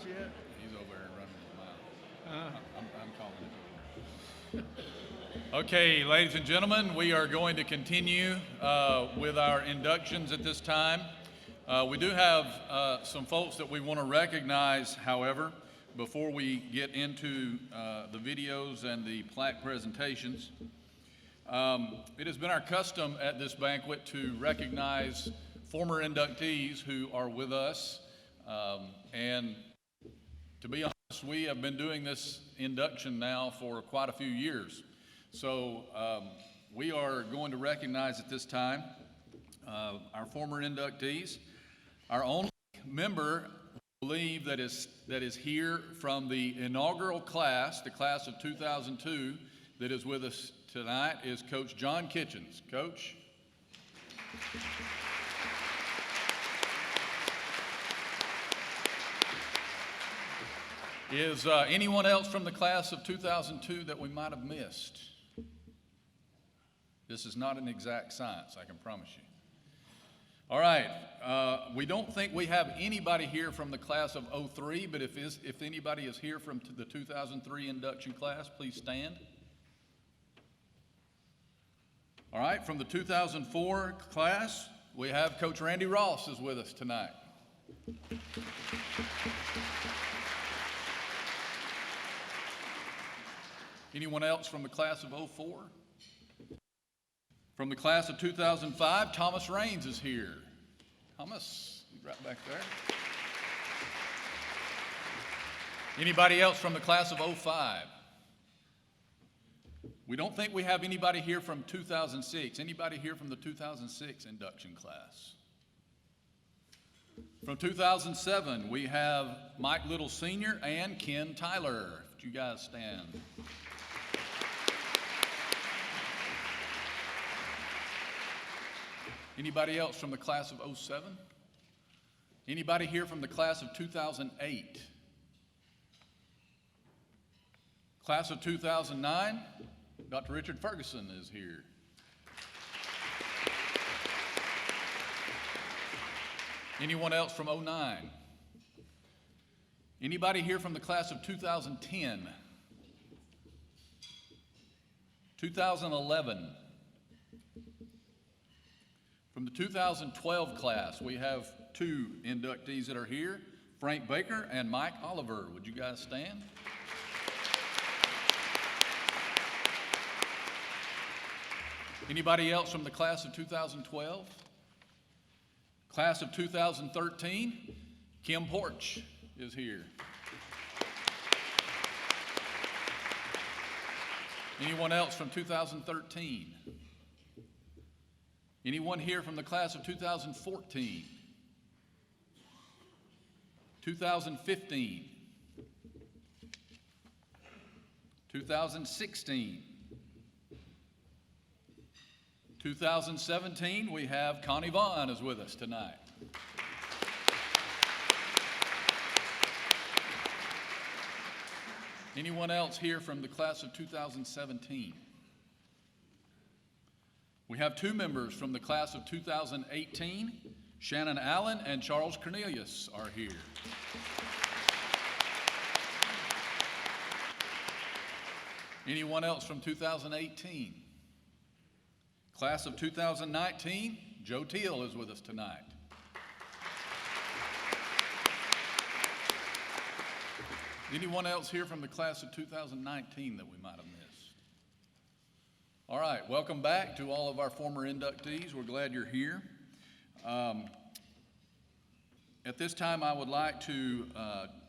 yet? He's over there running his mouth. I'm calling it. Okay, ladies and gentlemen, we are going to continue with our inductions at this time. We do have some folks that we want to recognize, however, before we get into the videos and the plaque presentations. It has been our custom at this banquet to recognize former inductees who are with us. And to be honest, we have been doing this induction now for quite a few years. So we are going to recognize at this time our former inductees. Our only member, I believe, that is here from the inaugural class, the class of 2002, that is with us tonight is Coach John Kitchens. Coach. Is anyone else from the class of 2002 that we might have missed? This is not an exact science, I can promise you. All right, we don't think we have anybody here from the class of 03, but if anybody is here from the 2003 induction class, please stand. All right, from the 2004 class, we have Coach Randy Ross is with us tonight. Anyone else from the class of 04? From the class of 2005, Thomas Raines is here. Thomas, right back there. Anybody else from the class of 05? We don't think we have anybody here from 2006. Anybody here from the 2006 induction class? From 2007, we have Mike Little Sr. and Ken Tyler. Would you guys stand? Anybody else from the class of 07? Anybody here from the class of 2008? Class of 2009, Dr. Richard Ferguson is here. Anyone else from 09? Anybody here from the class of 2010? 2011? From the 2012 class, we have two inductees that are here, Frank Baker and Mike Oliver. Would you guys stand? Anybody else from the class of 2012? Class of 2013, Kim Porch is here. Anyone else from 2013? Anyone here from the class of 2014? 2015? 2016? 2017, we have Connie Vaughn is with us tonight. Anyone else here from the class of 2017? We have two members from the class of 2018. Shannon Allen and Charles Cornelius are here. Anyone else from 2018? Class of 2019, Joe Teal is with us tonight. Anyone else here from the class of 2019 that we might have missed? All right, welcome back to all of our former inductees. We're glad you're here. At this time, I would like to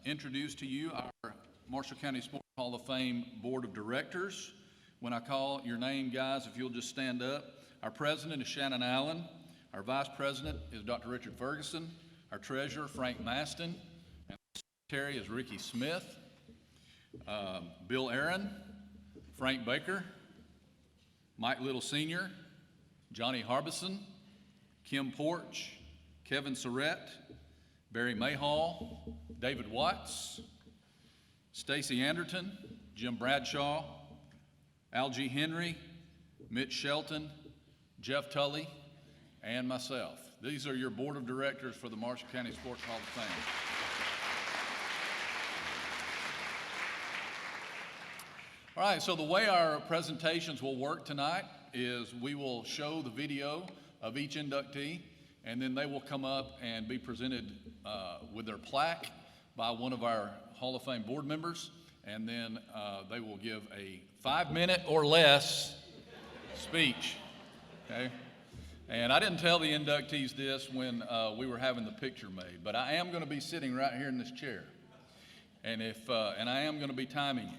introduce to you our Marshall County Sports Hall of Fame Board of Directors. When I call your name, guys, if you'll just stand up. Our president is Shannon Allen. Our vice president is Dr. Richard Ferguson. Our treasurer, Frank Maston. And our secretary is Ricky Smith. Bill Aaron, Frank Baker, Mike Little Sr., Johnny Harbison, Kim Porch, Kevin Surrett, Barry Mayhall, David Watts, Stacy Anderton, Jim Bradshaw, Algie Henry, Mitch Shelton, Jeff Tully, and myself. These are your board of directors for the Marshall County Sports Hall of Fame. All right, so the way our presentations will work tonight is we will show the video of each inductee, and then they will come up and be presented with their plaque by one of our Hall of Fame board members, and then they will give a 5-minute or less speech, okay? And I didn't tell the inductees this when we were having the picture made, but I am going to be sitting right here in this chair, and I am going to be timing you.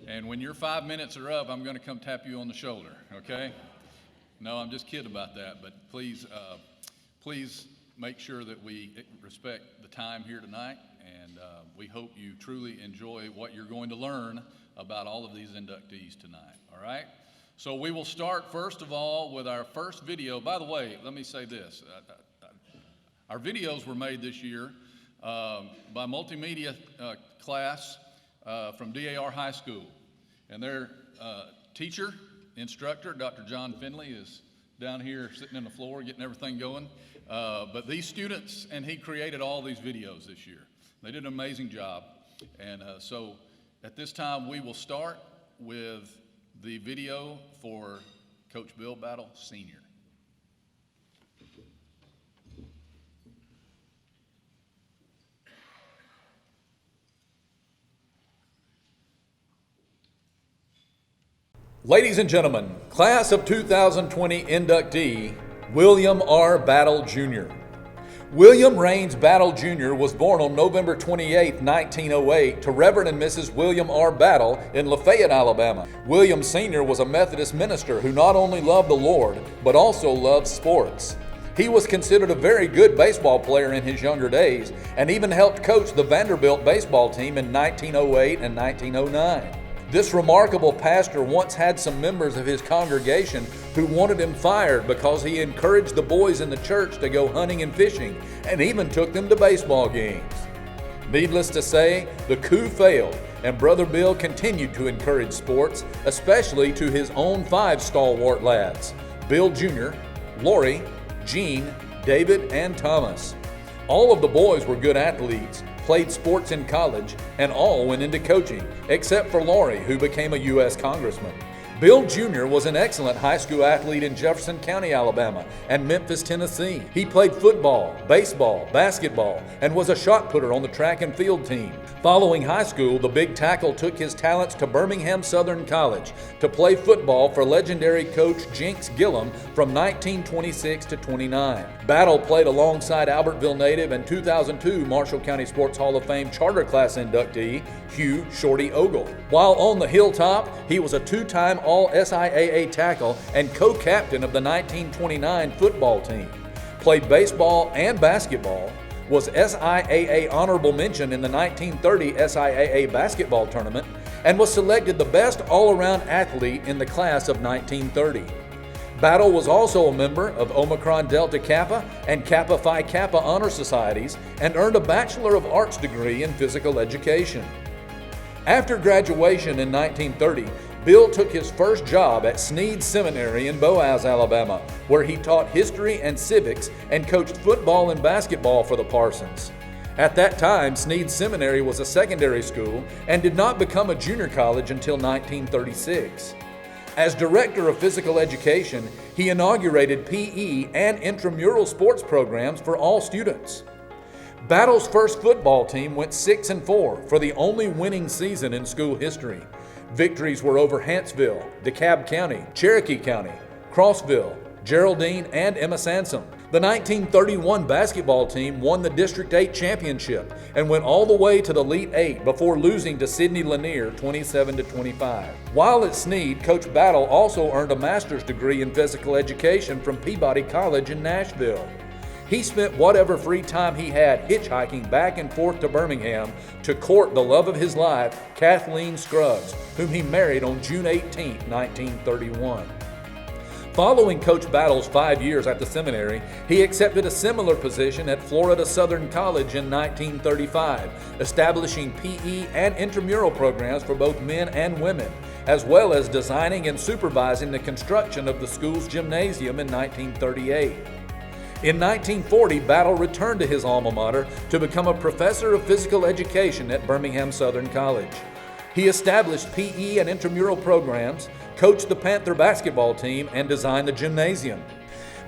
And when your 5 minutes are up, I'm going to come tap you on the shoulder, okay? No, I'm just kidding about that, but please make sure that we respect the time here tonight, and we hope you truly enjoy what you're going to learn about all of these inductees tonight, all right? So we will start, first of all, with our first video. By the way, let me say this. Our videos were made this year by multimedia class from DAR High School, and their teacher, instructor, Dr. John Finley, is down here sitting on the floor getting everything going. But these students, and he created all these videos this year. They did an amazing job. And so at this time, we will start with the video for Coach Bill Battle, Sr. Ladies and gentlemen, class of 2020 inductee, William R. Battle, Jr. William Raines Battle, Jr. was born on November 28, 1908 to Reverend and Mrs. William R. Battle in Lafayette, Alabama. William Sr. was a Methodist minister who not only loved the Lord, but also loved sports. He was considered a very good baseball player in his younger days and even helped coach the Vanderbilt baseball team in 1908 and 1909. This remarkable pastor once had some members of his congregation who wanted him fired because he encouraged the boys in the church to go hunting and fishing and even took them to baseball games. Needless to say, the coup failed and Brother Bill continued to encourage sports, especially to his own 5 stalwart lads, Bill Jr., Lori, Gene, David, and Thomas. All of the boys were good athletes, played sports in college, and all went into coaching, except for Laurie, who became a U.S. Congressman. Bill Jr. was an excellent high school athlete in Jefferson County, Alabama, and Memphis, Tennessee. He played football, baseball, basketball, and was a shot putter on the track and field team. Following high school, the big tackle took his talents to Birmingham Southern College to play football for legendary coach Jinx Gillum from 1926 to 29. Battle played alongside Albertville native and 2002 Marshall County Sports Hall of Fame charter class inductee Hugh Shorty Ogle. While on the hilltop, he was a 2-time All-SIAA tackle and co-captain of the 1929 football team. Played baseball and basketball, was SIAA honorable mention in the 1930 SIAA basketball tournament, and was selected the best all-around athlete in the class of 1930. Battle was also a member of Omicron Delta Kappa and Kappa Phi Kappa honor societies and earned a Bachelor of Arts degree in physical education. After graduation in 1930, Bill took his first job at Snead Seminary in Boaz, Alabama, where he taught history and civics and coached football and basketball for the Parsons. At that time, Snead Seminary was a secondary school and did not become a junior college until 1936. As director of physical education, he inaugurated PE and intramural sports programs for all students. Battle's first football team went 6-4 for the only winning season in school history. Victories were over Huntsville, DeKalb County, Cherokee County, Crossville, Geraldine, and Emma Sansom. The 1931 basketball team won the District 8 championship and went all the way to the Elite 8 before losing to Sidney Lanier 27-25. While at Snead, Coach Battle also earned a master's degree in physical education from Peabody College in Nashville. He spent whatever free time he had hitchhiking back and forth to Birmingham to court the love of his life, Kathleen Scruggs, whom he married on June 18, 1931. Following Coach Battle's 5 years at the seminary, he accepted a similar position at Florida Southern College in 1935, establishing PE and intramural programs for both men and women, as well as designing and supervising the construction of the school's gymnasium in 1938. In 1940, Battle returned to his alma mater to become a professor of physical education at Birmingham Southern College. He established PE and intramural programs, coached the Panther basketball team, and designed the gymnasium.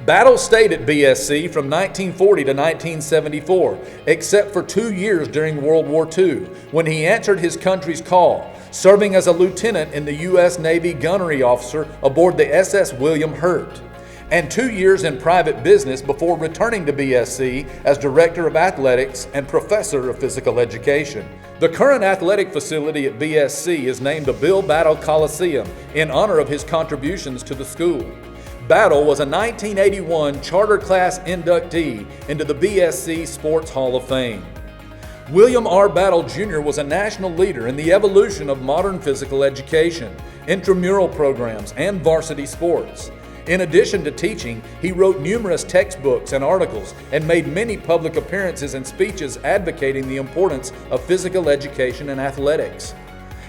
Battle stayed at BSC from 1940 to 1974, except for 2 years during World War II, when he answered his country's call, serving as a lieutenant in the U.S. Navy gunnery officer aboard the SS William Hurt, and 2 years in private business before returning to BSC as Director of Athletics and Professor of Physical Education. The current athletic facility at BSC is named the Bill Battle Coliseum in honor of his contributions to the school. Battle was a 1981 charter class inductee into the BSC Sports Hall of Fame. William R. Battle Jr. was a national leader in the evolution of modern physical education, intramural programs, and varsity sports. In addition to teaching, he wrote numerous textbooks and articles and made many public appearances and speeches advocating the importance of physical education and athletics.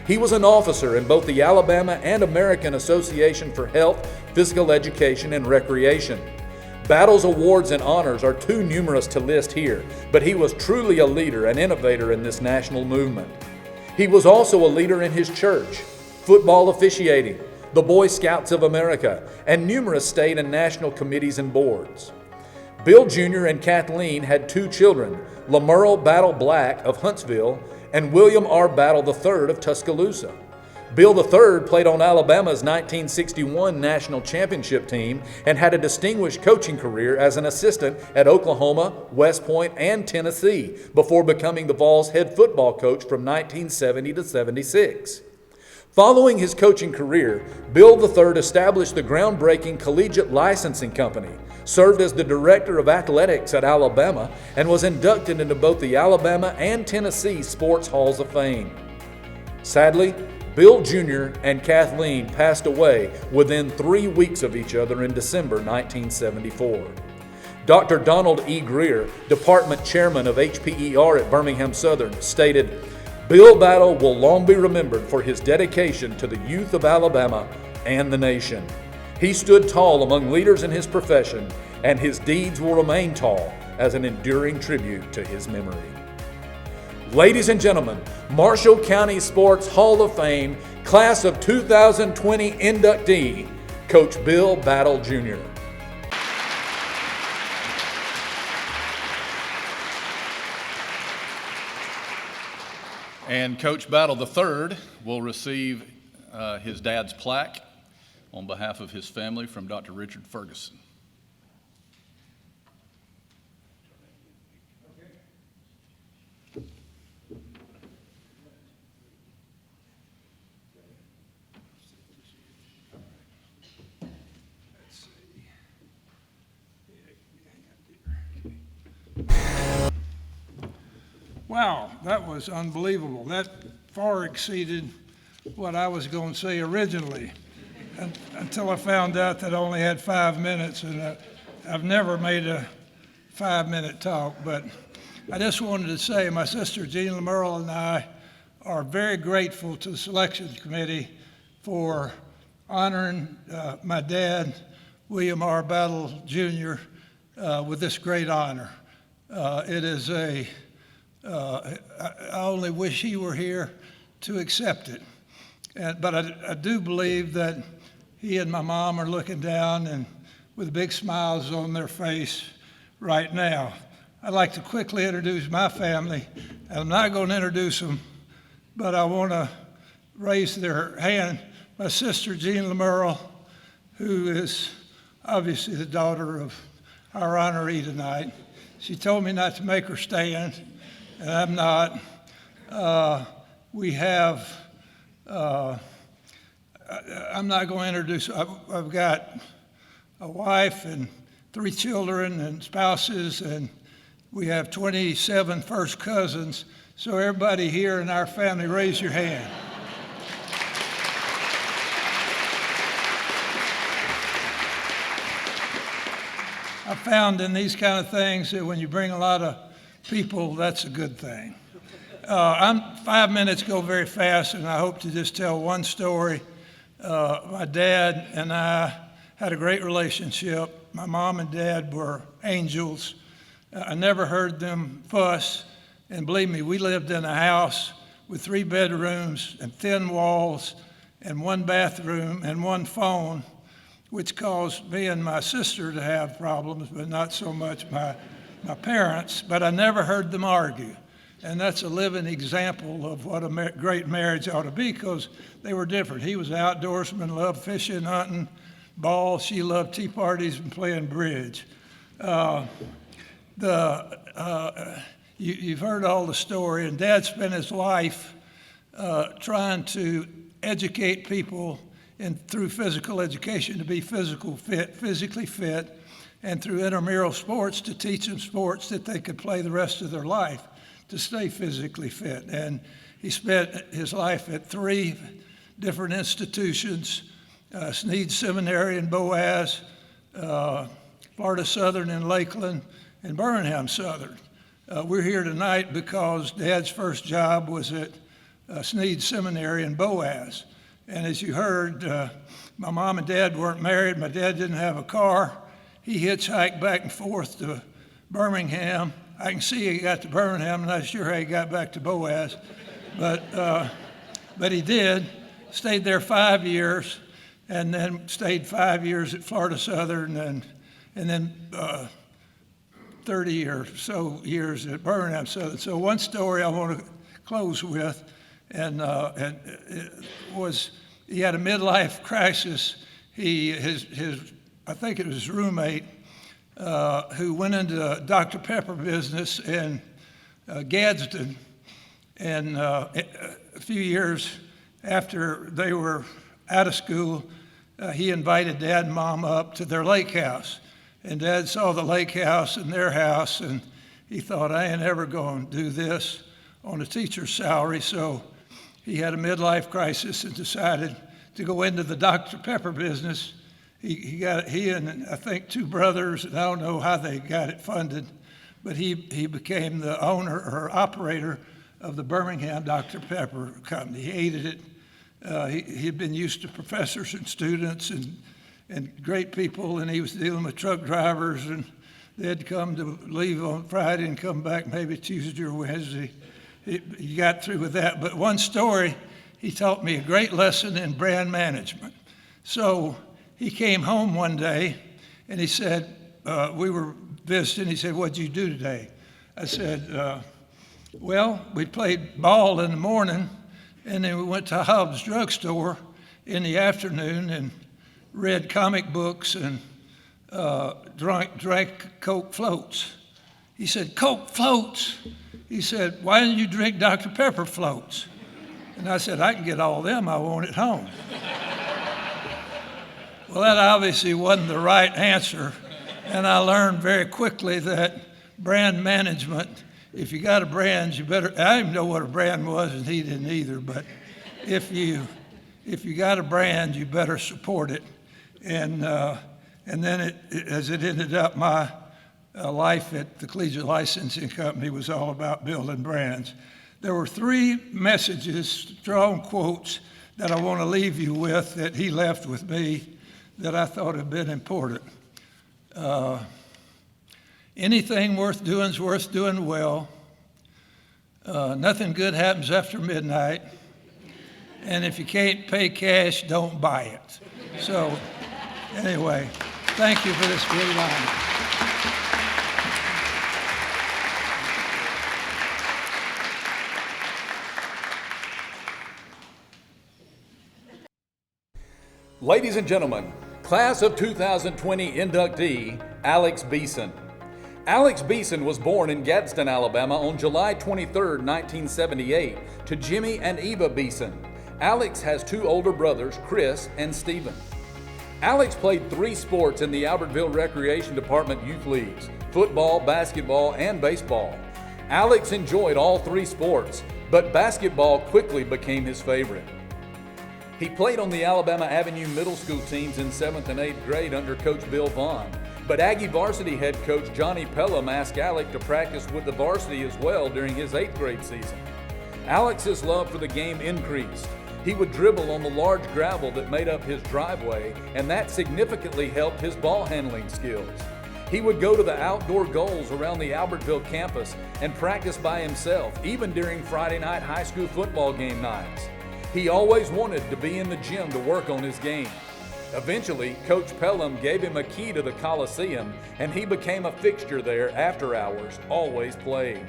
He was an officer in both the Alabama and American Association for Health, Physical Education, and Recreation. Battle's awards and honors are too numerous to list here, but he was truly a leader and innovator in this national movement. He was also a leader in his church, football officiating, the Boy Scouts of America, and numerous state and national committees and boards. Bill Jr. and Kathleen had 2 children, Lamerle Battle Black of Huntsville and William R. Battle III of Tuscaloosa. Bill III played on Alabama's 1961 national championship team and had a distinguished coaching career as an assistant at Oklahoma, West Point, and Tennessee before becoming the Vols head football coach from 1970 to 76. Following his coaching career, Bill III established the groundbreaking Collegiate Licensing Company, served as the Director of Athletics at Alabama, and was inducted into both the Alabama and Tennessee Sports Halls of Fame. Sadly, Bill Jr. and Kathleen passed away within 3 weeks of each other in December 1974. Dr. Donald E. Greer, Department Chairman of HPER at Birmingham Southern, stated, "Bill Battle will long be remembered for his dedication to the youth of Alabama and the nation. He stood tall among leaders in his profession, and his deeds will remain tall as an enduring tribute to his memory." Ladies and gentlemen, Marshall County Sports Hall of Fame, Class of 2020 inductee, Coach Bill Battle Jr. And Coach Battle III will receive his dad's plaque on behalf of his family from Dr. Richard Ferguson. Wow, that was unbelievable. That far exceeded what I was going to say originally, until I found out that I only had 5 minutes, and I've never made a 5-minute talk. But I just wanted to say my sister Jean Lamerle and I are very grateful to the selection committee for honoring my dad, William R. Battle Jr., with this great honor. It is I only wish he were here to accept it. But I do believe that he and my mom are looking down and with big smiles on their face right now. I'd like to quickly introduce my family. And I'm not going to introduce them, but I want to raise their hand. My sister, Jean Lamerle, who is obviously the daughter of our honoree tonight. She told me not to make her stand, and I'm not. We have, I'm not going to introduce, I've got a wife and 3 children and spouses, and we have 27 first cousins. So everybody here in our family, raise your hand. I found in these kind of things that when you bring a lot of people, that's a good thing. 5 minutes go very fast, and I hope to just tell one story. My dad and I had a great relationship. My mom and dad were angels. I never heard them fuss, and believe me, we lived in a house with 3 bedrooms and thin walls and 1 bathroom and 1 phone, which caused me and my sister to have problems, but not so much my parents. But I never heard them argue. And that's a living example of what a great marriage ought to be, because they were different. He was an outdoorsman, loved fishing, hunting, ball. She loved tea parties and playing bridge. You've heard all the story, and Dad spent his life trying to educate people through physical education to be physically fit, and through intramural sports to teach them sports that they could play the rest of their life to stay physically fit. And he spent his life at 3 different institutions, Sneed Seminary in Boaz, Florida Southern in Lakeland, and Birmingham Southern. We're here tonight because Dad's first job was at Sneed Seminary in Boaz. And as you heard, my mom and dad weren't married. My dad didn't have a car. He hitchhiked back and forth to Birmingham. I can see he got to Birmingham. I'm not sure how he got back to Boaz, but he did. Stayed there 5 years, and then stayed 5 years at Florida Southern, and then 30 or so years at Birmingham Southern. So one story I want to close with, and it was he had a midlife crisis. I think it was his roommate who went into Dr. Pepper business in Gadsden, and a few years after they were out of school, he invited Dad and Mom up to their lake house. And Dad saw the lake house and their house, and he thought, I ain't ever going to do this on a teacher's salary. So he had a midlife crisis and decided to go into the Dr. Pepper business. He and I think 2 brothers, and I don't know how they got it funded, but he became the owner or operator of the Birmingham Dr. Pepper company. He hated it. He'd been used to professors and students and great people, and he was dealing with truck drivers, and they'd come to leave on Friday and come back maybe Tuesday or Wednesday. He got through with that. But one story, he taught me a great lesson in brand management. So he came home one day, and he said, we were visiting, he said, what'd you do today? I said, well, we played ball in the morning, and then we went to Hobbs Drugstore in the afternoon and read comic books and drank Coke floats. He said, Coke floats? He said, why didn't you drink Dr. Pepper floats? And I said, I can get all them I want at home. Well, that obviously wasn't the right answer, and I learned very quickly that brand management, if you got a brand, you better, I didn't know what a brand was, and he didn't either, but if you got a brand, you better support it. And then as it ended up, my life at the Collegiate Licensing Company was all about building brands. There were 3 messages, strong quotes, that I want to leave you with that he left with me that I thought had been important. Anything worth doing is worth doing well. Nothing good happens after midnight. And if you can't pay cash, don't buy it. So anyway, thank you for this great honor. Ladies and gentlemen, Class of 2020 inductee, Alex Beeson. Alex Beeson was born in Gadsden, Alabama on July 23, 1978, to Jimmy and Eva Beeson. Alex has 2 older brothers, Chris and Stephen. Alex played 3 sports in the Albertville Recreation Department youth leagues, football, basketball, and baseball. Alex enjoyed all 3 sports, but basketball quickly became his favorite. He played on the Alabama Avenue middle school teams in 7th and 8th grade under Coach Bill Vaughn, but Aggie varsity head coach Johnny Pelham asked Alex to practice with the varsity as well during his 8th grade season. Alex's love for the game increased. He would dribble on the large gravel that made up his driveway, and that significantly helped his ball handling skills. He would go to the outdoor goals around the Albertville campus and practice by himself, even during Friday night high school football game nights. He always wanted to be in the gym to work on his game. Eventually, Coach Pelham gave him a key to the Coliseum, and he became a fixture there after hours, always playing.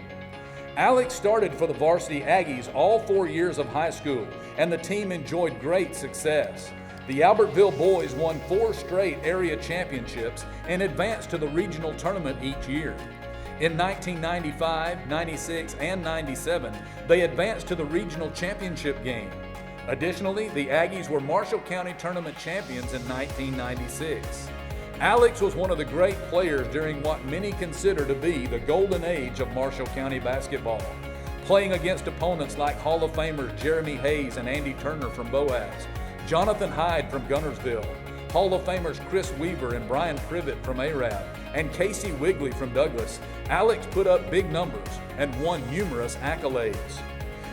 Alex started for the varsity Aggies all 4 years of high school, and the team enjoyed great success. The Albertville boys won 4 straight area championships and advanced to the regional tournament each year. In 1995, 96, and 97, they advanced to the regional championship game. Additionally, the Aggies were Marshall County tournament champions in 1996. Alex was one of the great players during what many consider to be the golden age of Marshall County basketball, playing against opponents like Hall of Famers Jeremy Hayes and Andy Turner from Boaz, Jonathan Hyde from Gunnersville, Hall of Famers Chris Weaver and Brian Privet from Arab, and Casey Wigley from Douglas. Alex put up big numbers and won numerous accolades.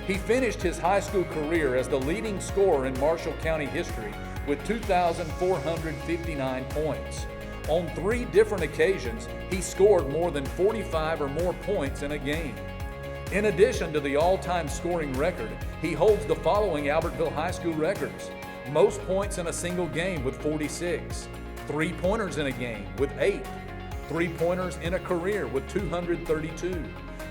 He finished his high school career as the leading scorer in Marshall County history with 2,459 points. On 3 different occasions, he scored more than 45 or more points in a game. In addition to the all-time scoring record, he holds the following Albertville High School records: most points in a single game with 46, 3-pointers in a game with 8, 3-pointers in a career with 232,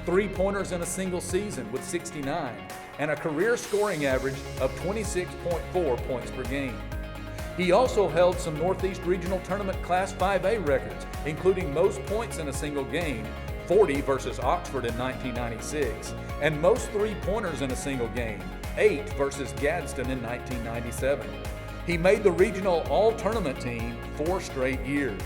3-pointers in a single season with 69, and a career scoring average of 26.4 points per game. He also held some Northeast Regional Tournament Class 5A records, including most points in a single game, 40 versus Oxford in 1996, and most 3-pointers in a single game, 8 versus Gadsden in 1997. He made the regional all-tournament team 4 straight years.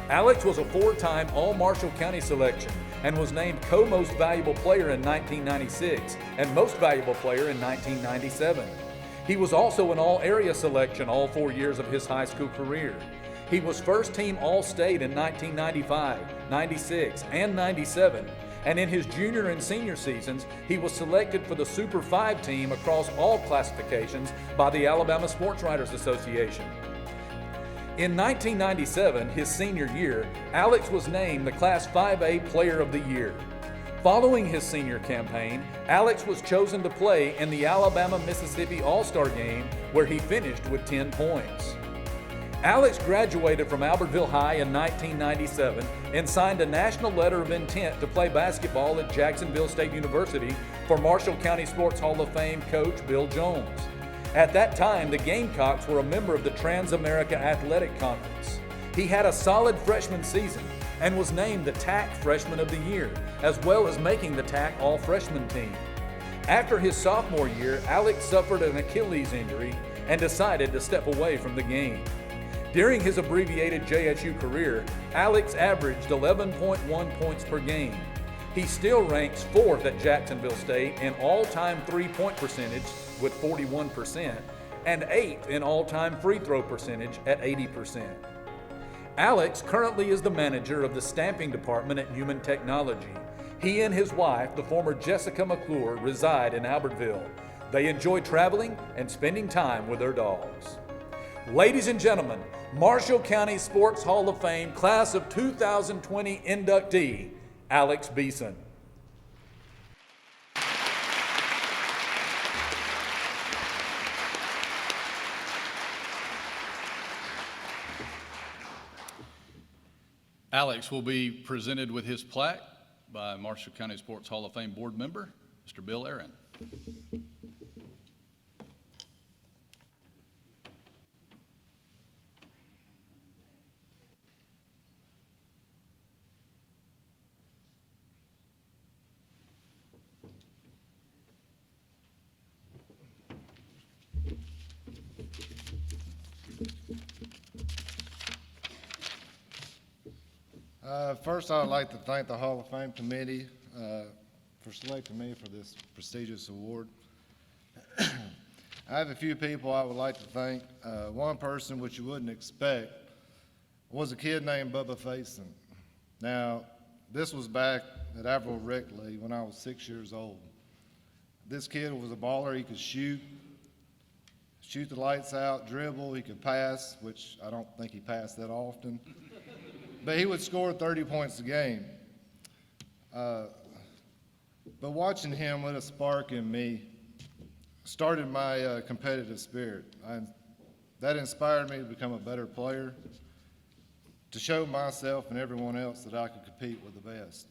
Alex was a 4-time All-Marshall County selection and was named co-most valuable player in 1996 and most valuable player in 1997. He was also an all-area selection all 4 years of his high school career. He was first-team All-State in 1995, 96, and 97, and in his junior and senior seasons, he was selected for the Super 5 team across all classifications by the Alabama Sports Writers Association. In 1997, his senior year, Alex was named the Class 5A Player of the Year. Following his senior campaign, Alex was chosen to play in the Alabama-Mississippi All-Star Game, where he finished with 10 points. Alex graduated from Albertville High in 1997 and signed a national letter of intent to play basketball at Jacksonville State University for Marshall County Sports Hall of Fame coach Bill Jones. At that time, the Gamecocks were a member of the Trans-America Athletic Conference. He had a solid freshman season and was named the TAC Freshman of the Year, as well as making the TAC All-Freshman team. After his sophomore year, Alex suffered an Achilles injury and decided to step away from the game. During his abbreviated JSU career, Alex averaged 11.1 points per game. He still ranks 4th at Jacksonville State in all-time three-point percentage with 41% and 8th in all-time free throw percentage at 80%. Alex currently is the manager of the stamping department at Human Technology. He and his wife, the former Jessica McClure, reside in Albertville. They enjoy traveling and spending time with their dogs. Ladies and gentlemen, Marshall County Sports Hall of Fame Class of 2020 inductee, Alex Beeson. Alex will be presented with his plaque by Marshall County Sports Hall of Fame board member, Mr. Bill Aaron. First, I would like to thank the Hall of Fame Committee for selecting me for this prestigious award. I have a few people I would like to thank. One person, which you wouldn't expect, was a kid named Bubba Faison. Now, this was back at Averell Rickley when I was 6 years old. This kid was a baller. He could shoot the lights out, dribble, he could pass, which I don't think he passed that often. but he would score 30 points a game. But watching him lit a spark in me started my competitive spirit. That inspired me to become a better player, to show myself and everyone else that I could compete with the best.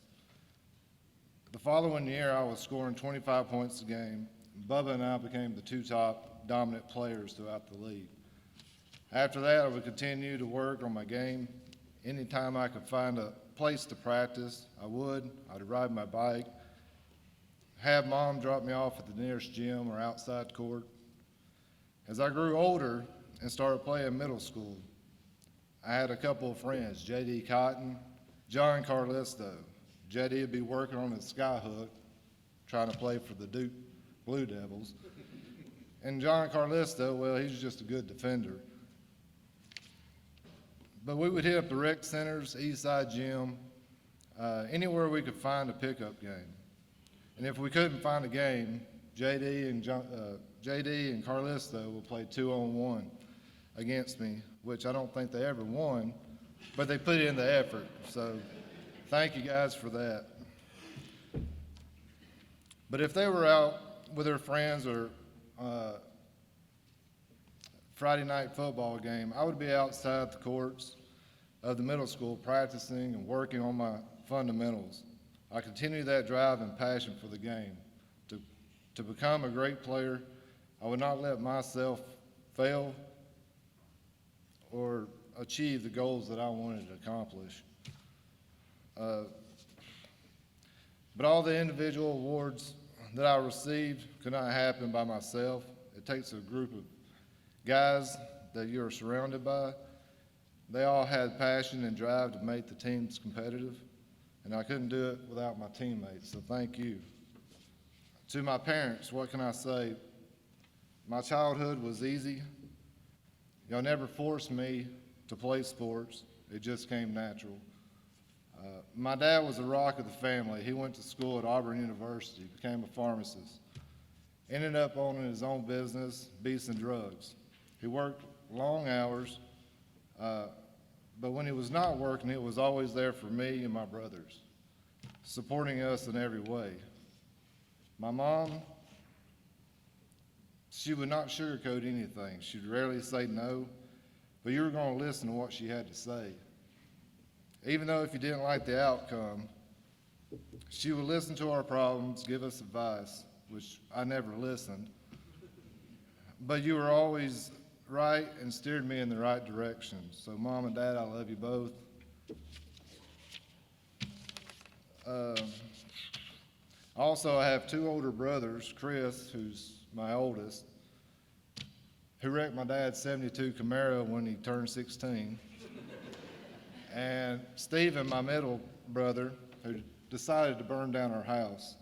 The following year, I was scoring 25 points a game. Bubba and I became the two top dominant players throughout the league. After that, I would continue to work on my game. Anytime I could find a place to practice, I would. I'd ride my bike, have Mom drop me off at the nearest gym or outside court. As I grew older and started playing middle school, I had a couple of friends, J.D. Cotton, John Carlisto. J.D. would be working on his skyhook, trying to play for the Duke Blue Devils. And John Carlisto, well, he's just a good defender. But we would hit up the rec centers, Eastside Gym, anywhere we could find a pickup game. And if we couldn't find a game, J.D. and Carlisto would play 2-on-1 against me, which I don't think they ever won, but they put in the effort. So thank you guys for that. But if they were out with their friends or Friday night football game, I would be outside the courts of the middle school practicing and working on my fundamentals. I continue that drive and passion for the game. To become a great player, I would not let myself fail or achieve the goals that I wanted to accomplish. But all the individual awards that I received could not happen by myself. It takes a group of guys that you're surrounded by. They all had passion and drive to make the teams competitive, and I couldn't do it without my teammates, so thank you. To my parents, what can I say? My childhood was easy. Y'all never forced me to play sports. It just came natural. My dad was the rock of the family. He went to school at Auburn University, became a pharmacist, ended up owning his own business, Beats and Drugs. He worked long hours, but when he was not working, he was always there for me and my brothers, supporting us in every way. My mom, she would not sugarcoat anything. She'd rarely say no, but you were going to listen to what she had to say. Even though if you didn't like the outcome, she would listen to our problems, give us advice, which I never listened. But you were always right and steered me in the right direction. So Mom and Dad, I love you both. Also, I have two older brothers, Chris, who's my oldest, who wrecked my dad's 72 Camaro when he turned 16. And Stephen, my middle brother, who decided to burn down our house.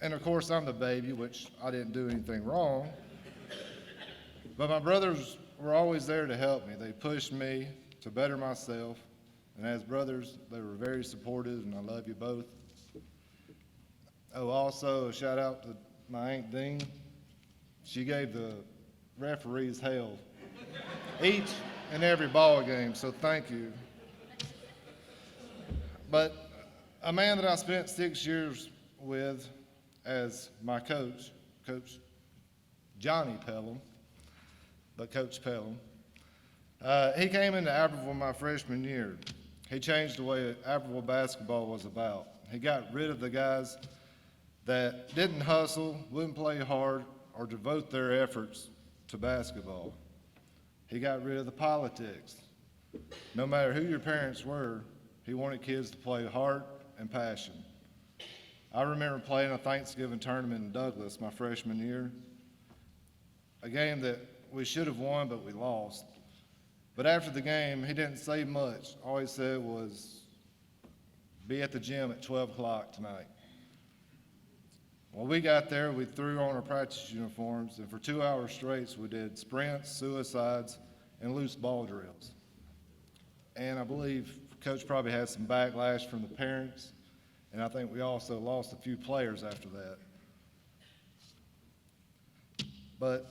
And of course, I'm the baby, which I didn't do anything wrong. But my brothers were always there to help me. They pushed me to better myself. And as brothers, they were very supportive, and I love you both. Oh, also a shout out to my Aunt Dean. She gave the referees hell each and every ball game, so thank you. But a man that I spent 6 years with as my coach, Coach Johnny Pelham, but Coach Pelham, he came into Abbeville my freshman year. He changed the way Abbeville basketball was about. He got rid of the guys that didn't hustle, wouldn't play hard, or devote their efforts to basketball. He got rid of the politics. No matter who your parents were, he wanted kids to play heart and passion. I remember playing a Thanksgiving tournament in Douglas my freshman year, a game that we should have won, but we lost. But after the game, he didn't say much. All he said was, be at the gym at 12 o'clock tonight. When we got there, we threw on our practice uniforms, and for 2 hours straight, we did sprints, suicides, and loose ball drills. And I believe Coach probably had some backlash from the parents, and I think we also lost a few players after that. But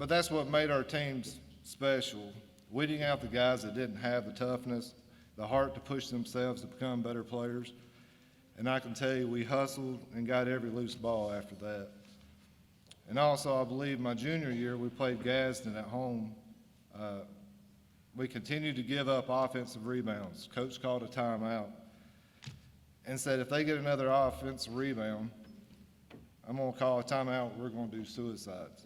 that's what made our teams special, weeding out the guys that didn't have the toughness, the heart to push themselves to become better players. And I can tell you, we hustled and got every loose ball after that. And also, I believe my junior year, we played Gadsden at home. We continued to give up offensive rebounds. Coach called a timeout and said, if they get another offensive rebound, I'm going to call a timeout. We're going to do suicides.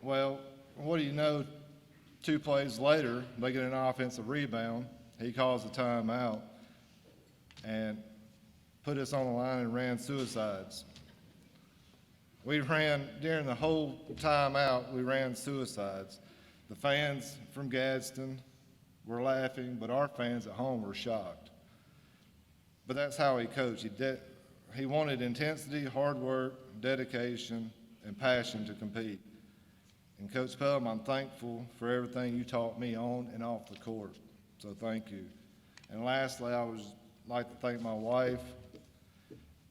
Well, what do you know? 2 plays later, they get an offensive rebound. He calls a timeout and put us on the line and ran suicides. We ran, during the whole timeout, we ran suicides. The fans from Gadsden were laughing, but our fans at home were shocked. But that's how he coached. He wanted intensity, hard work, dedication, and passion to compete. And Coach Pelham, I'm thankful for everything you taught me on and off the court. So thank you. And lastly, I would like to thank my wife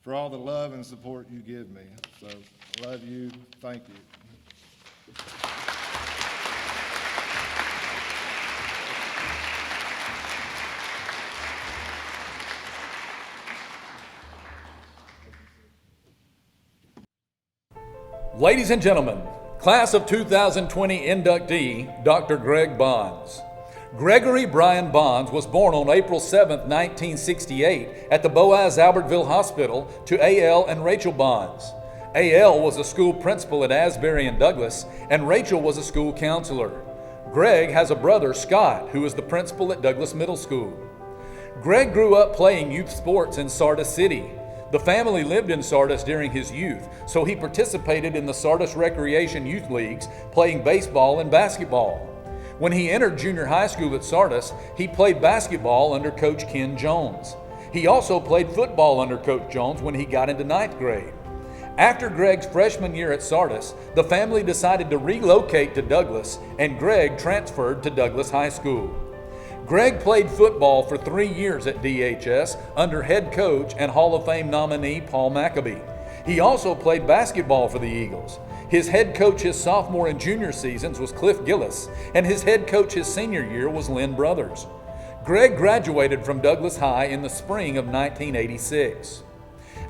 for all the love and support you give me. So I love you. Thank you. Ladies and gentlemen, Class of 2020 inductee, Dr. Greg Bonds. Gregory Brian Bonds was born on April 7, 1968 at the Boaz Albertville Hospital to A.L. and Rachel Bonds. A.L. was a school principal at Asbury and Douglas, and Rachel was a school counselor. Greg has a brother, Scott, who is the principal at Douglas Middle School. Greg grew up playing youth sports in Sardis City. The family lived in Sardis during his youth, so he participated in the Sardis Recreation Youth Leagues, playing baseball and basketball. When he entered junior high school at Sardis, he played basketball under Coach Ken Jones. He also played football under Coach Jones when he got into 9th grade. After Greg's freshman year at Sardis, the family decided to relocate to Douglas, and Greg transferred to Douglas High School. Greg played football for 3 years at DHS under head coach and Hall of Fame nominee Paul McAbee. He also played basketball for the Eagles. His head coach his sophomore and junior seasons was Cliff Gillis, and his head coach his senior year was Lynn Brothers. Greg graduated from Douglas High in the spring of 1986.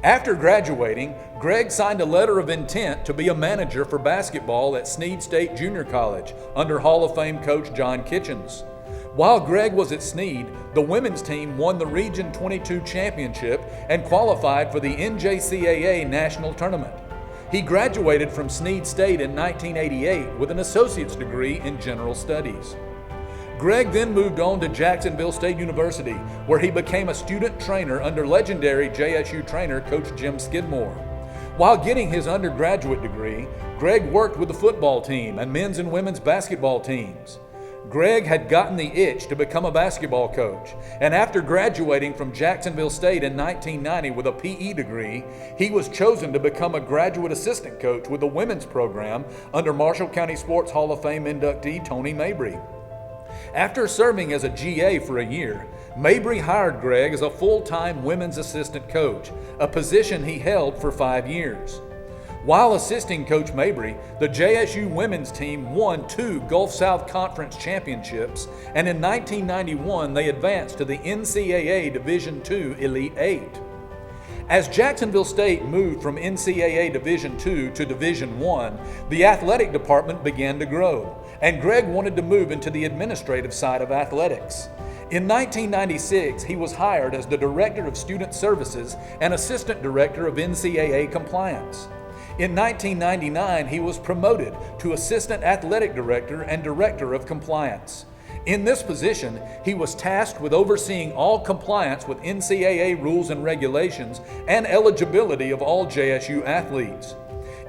After graduating, Greg signed a letter of intent to be a manager for basketball at Snead State Junior College under Hall of Fame coach John Kitchens. While Greg was at Snead, the women's team won the Region 22 championship and qualified for the NJCAA National Tournament. He graduated from Snead State in 1988 with an associate's degree in general studies. Greg then moved on to Jacksonville State University, where he became a student trainer under legendary JSU trainer Coach Jim Skidmore. While getting his undergraduate degree, Greg worked with the football team and men's and women's basketball teams. Greg had gotten the itch to become a basketball coach, and after graduating from Jacksonville State in 1990 with a PE degree, he was chosen to become a graduate assistant coach with the women's program under Marshall County Sports Hall of Fame inductee Tony Mabry. After serving as a GA for a year, Mabry hired Greg as a full-time women's assistant coach, a position he held for 5 years. While assisting Coach Mabry, the JSU women's team won 2 Gulf South Conference championships, and in 1991 they advanced to the NCAA Division II Elite 8. As Jacksonville State moved from NCAA Division II to Division I, the athletic department began to grow, and Greg wanted to move into the administrative side of athletics. In 1996, he was hired as the Director of Student Services and Assistant Director of NCAA Compliance. In 1999, he was promoted to Assistant Athletic Director and Director of Compliance. In this position, he was tasked with overseeing all compliance with NCAA rules and regulations and eligibility of all JSU athletes.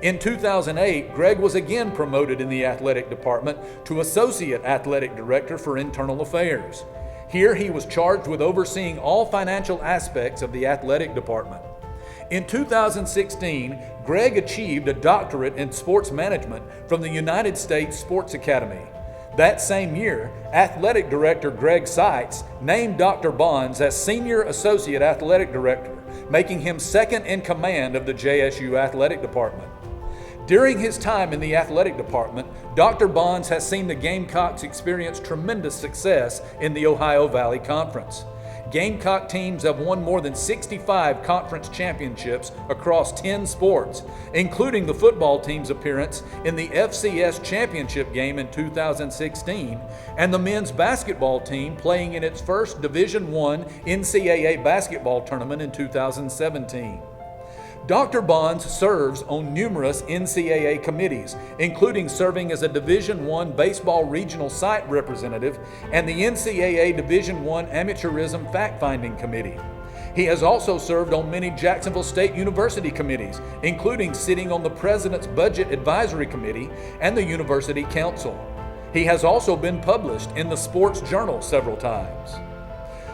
In 2008, Greg was again promoted in the athletic department to Associate Athletic Director for Internal Affairs. Here he was charged with overseeing all financial aspects of the athletic department. In 2016, Greg achieved a doctorate in sports management from the United States Sports Academy. That same year, Athletic Director Greg Seitz named Dr. Bonds as Senior Associate Athletic Director, making him second in command of the JSU Athletic Department. During his time in the athletic department, Dr. Bonds has seen the Gamecocks experience tremendous success in the Ohio Valley Conference. Gamecock teams have won more than 65 conference championships across 10 sports, including the football team's appearance in the FCS championship game in 2016 and the men's basketball team playing in its first Division I NCAA basketball tournament in 2017. Dr. Bonds serves on numerous NCAA committees, including serving as a Division I baseball regional site representative and the NCAA Division I Amateurism Fact-Finding Committee. He has also served on many Jacksonville State University committees, including sitting on the President's Budget Advisory Committee and the University Council. He has also been published in the Sports Journal several times.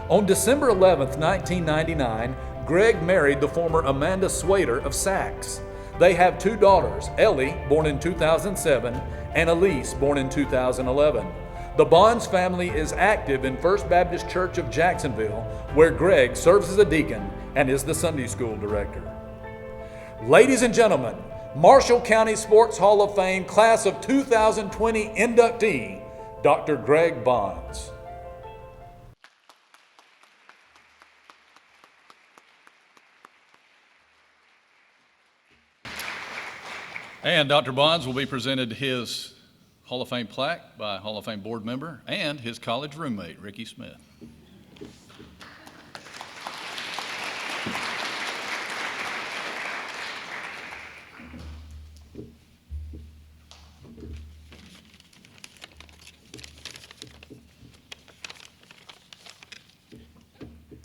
On December 11, 1999, Greg married the former Amanda Swader of Sachs. They have two daughters, Ellie, born in 2007, and Elise, born in 2011. The Bonds family is active in First Baptist Church of Jacksonville, where Greg serves as a deacon and is the Sunday school director. Ladies and gentlemen, Marshall County Sports Hall of Fame Class of 2020 inductee, Dr. Greg Bonds. And Dr. Bonds will be presented his Hall of Fame plaque by Hall of Fame board member and his college roommate, Ricky Smith.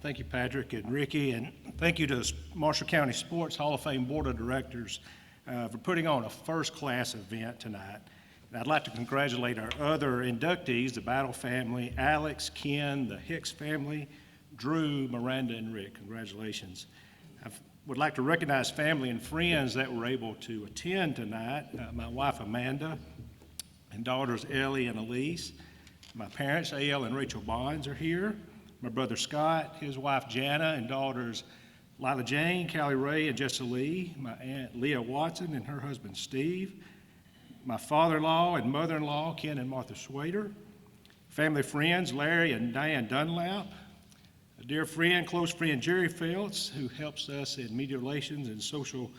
Thank you, Patrick and Ricky, and thank you to the Marshall County Sports Hall of Fame Board of Directors for putting on a first-class event tonight. And I'd like to congratulate our other inductees, the Battle family, Alex, Ken, the Hicks family, Drew, Miranda, and Rick. Congratulations. I would like to recognize family and friends that were able to attend tonight. My wife, Amanda, and daughters, Ellie and Elise. My parents, A.L. and Rachel Bonds, are here. My brother, Scott, his wife, Jana, and daughters, Lila Jane, Callie Ray, and Jessa Lee, my aunt Leah Watson and her husband Steve, my father-in-law and mother-in-law, Ken and Martha Swader, family friends, Larry and Diane Dunlap, a dear friend, close friend, Jerry Feltz, who helps us in media relations and social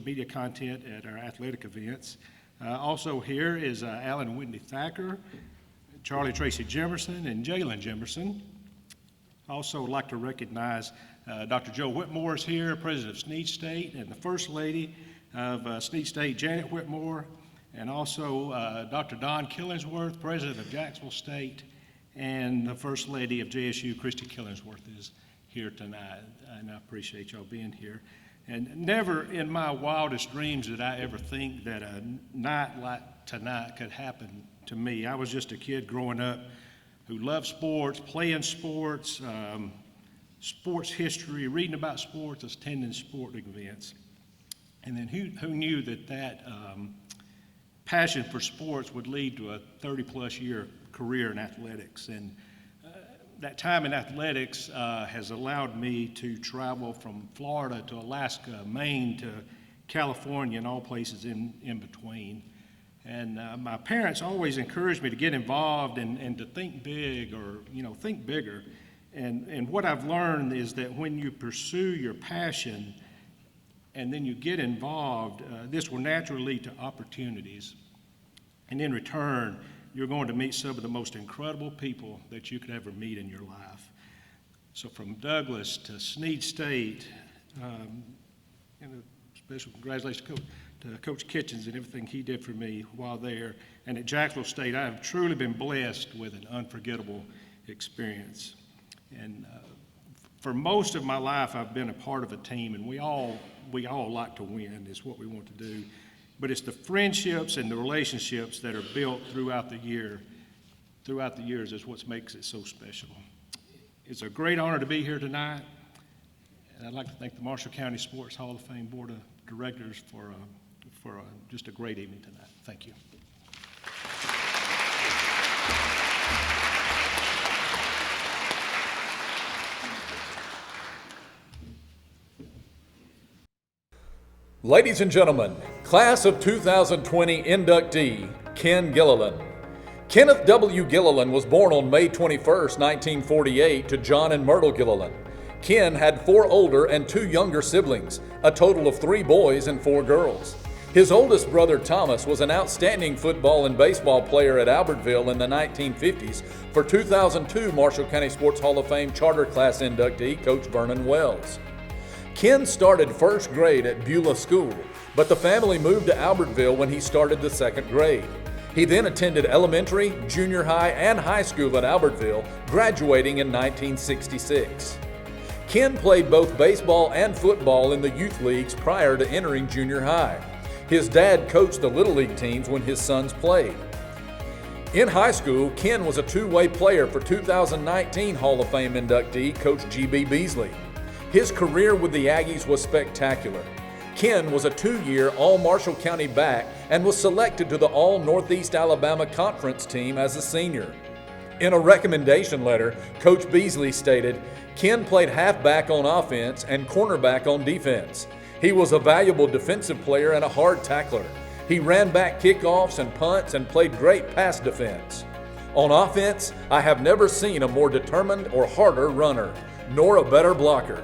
media content at our athletic events. Also here is Alan and Whitney Thacker, Charlie Tracy Jimerson, and Jalen Jimerson. Also would like to recognize Dr. Joe Whitmore is here, President of Snead State, and the First Lady of Snead State, Janet Whitmore, and also Dr. Don Killingsworth, President of Jacksonville State, and the First Lady of JSU, Christy Killingsworth, is here tonight, and I appreciate y'all being here. And never in my wildest dreams did I ever think that a night like tonight could happen to me. I was just a kid growing up who loved sports, playing sports, sports history, reading about sports, attending sporting events. And then who knew that passion for sports would lead to a 30-plus year career in athletics. And that time in athletics has allowed me to travel from Florida to Alaska, Maine to California, and all places in between. And my parents always encouraged me to get involved and to think big, or think bigger. And what I've learned is that when you pursue your passion and then you get involved, this will naturally lead to opportunities. And in return, you're going to meet some of the most incredible people that you could ever meet in your life. So from Douglas to Snead State, and a special congratulations to Coach Kitchens and everything he did for me while there. And at Jacksonville State, I have truly been blessed with an unforgettable experience. And for most of my life, I've been a part of a team, and we all like to win, is what we want to do. But it's the friendships and the relationships that are built throughout the years is what makes it so special. It's a great honor to be here tonight, and I'd like to thank the Marshall County Sports Hall of Fame Board of Directors for just a great evening tonight. Thank you. Ladies and gentlemen, Class of 2020 inductee, Ken Gilliland. Kenneth W. Gilliland was born on May 21, 1948 to John and Myrtle Gilliland. Ken had 4 older and 2 younger siblings, a total of 3 boys and 4 girls. His oldest brother Thomas was an outstanding football and baseball player at Albertville in the 1950s for 2002 Marshall County Sports Hall of Fame Charter Class inductee Coach Vernon Wells. Ken started first grade at Beulah School, but the family moved to Albertville when he started the 2nd grade. He then attended elementary, junior high, and high school at Albertville, graduating in 1966. Ken played both baseball and football in the youth leagues prior to entering junior high. His dad coached the Little League teams when his sons played. In high school, Ken was a 2-way player for 2019 Hall of Fame inductee Coach G.B. Beasley. His career with the Aggies was spectacular. Ken was a 2-year All-Marshall County back and was selected to the All-Northeast Alabama Conference team as a senior. In a recommendation letter, Coach Beasley stated, "Ken played halfback on offense and cornerback on defense. He was a valuable defensive player and a hard tackler. He ran back kickoffs and punts and played great pass defense. On offense, I have never seen a more determined or harder runner, nor a better blocker.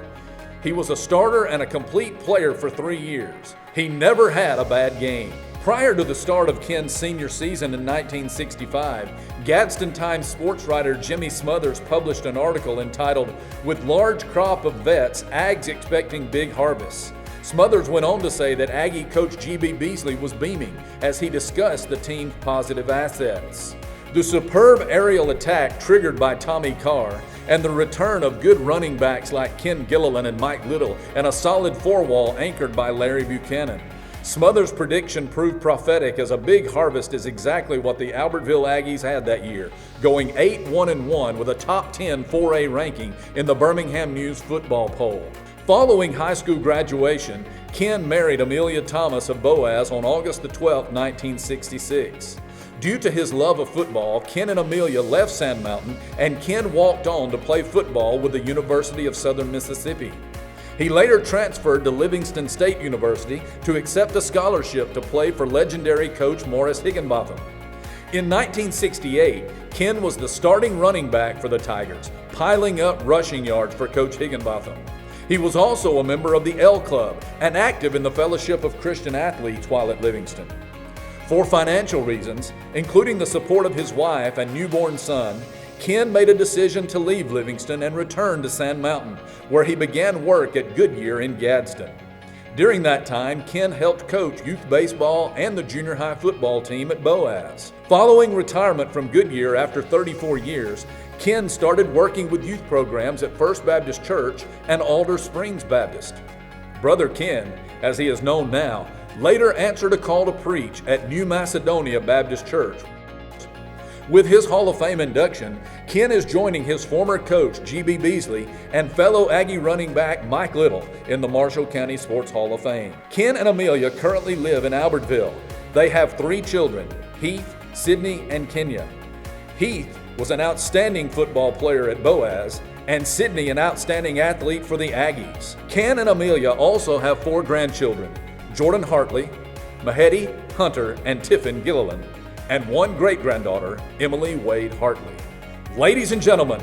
He was a starter and a complete player for 3 years. He never had a bad game." Prior to the start of Ken's senior season in 1965, Gadsden Times sports writer Jimmy Smothers published an article entitled, "With Large Crop of Vets, Ags Expecting Big Harvests." Smothers went on to say that Aggie coach G.B. Beasley was beaming as he discussed the team's positive assets. The superb aerial attack triggered by Tommy Carr and the return of good running backs like Ken Gilliland and Mike Little and a solid 4-wall anchored by Larry Buchanan. Smothers' prediction proved prophetic as a big harvest is exactly what the Albertville Aggies had that year, going 8-1-1 with a top 10 4A ranking in the Birmingham News football poll. Following high school graduation, Ken married Amelia Thomas of Boaz on August 12, 1966. Due to his love of football, Ken and Amelia left Sand Mountain and Ken walked on to play football with the University of Southern Mississippi. He later transferred to Livingston State University to accept a scholarship to play for legendary coach Morris Higginbotham. In 1968, Ken was the starting running back for the Tigers, piling up rushing yards for Coach Higginbotham. He was also a member of the L Club and active in the Fellowship of Christian Athletes while at Livingston. For financial reasons, including the support of his wife and newborn son, Ken made a decision to leave Livingston and return to Sand Mountain, where he began work at Goodyear in Gadsden. During that time, Ken helped coach youth baseball and the junior high football team at Boaz. Following retirement from Goodyear after 34 years, Ken started working with youth programs at First Baptist Church and Alder Springs Baptist. Brother Ken, as he is known now, later answered a call to preach at New Macedonia Baptist Church. With his Hall of Fame induction, Ken is joining his former coach G.B. Beasley and fellow Aggie running back Mike Little in the Marshall County Sports Hall of Fame. Ken and Amelia currently live in Albertville. They have 3 children, Heath, Sydney, and Kenya. Heath was an outstanding football player at Boaz, and Sydney an outstanding athlete for the Aggies. Ken and Amelia also have 4 grandchildren, Jordan Hartley, Mahedi, Hunter, and Tiffin Gilliland, and 1 great-granddaughter, Emily Wade Hartley. Ladies and gentlemen,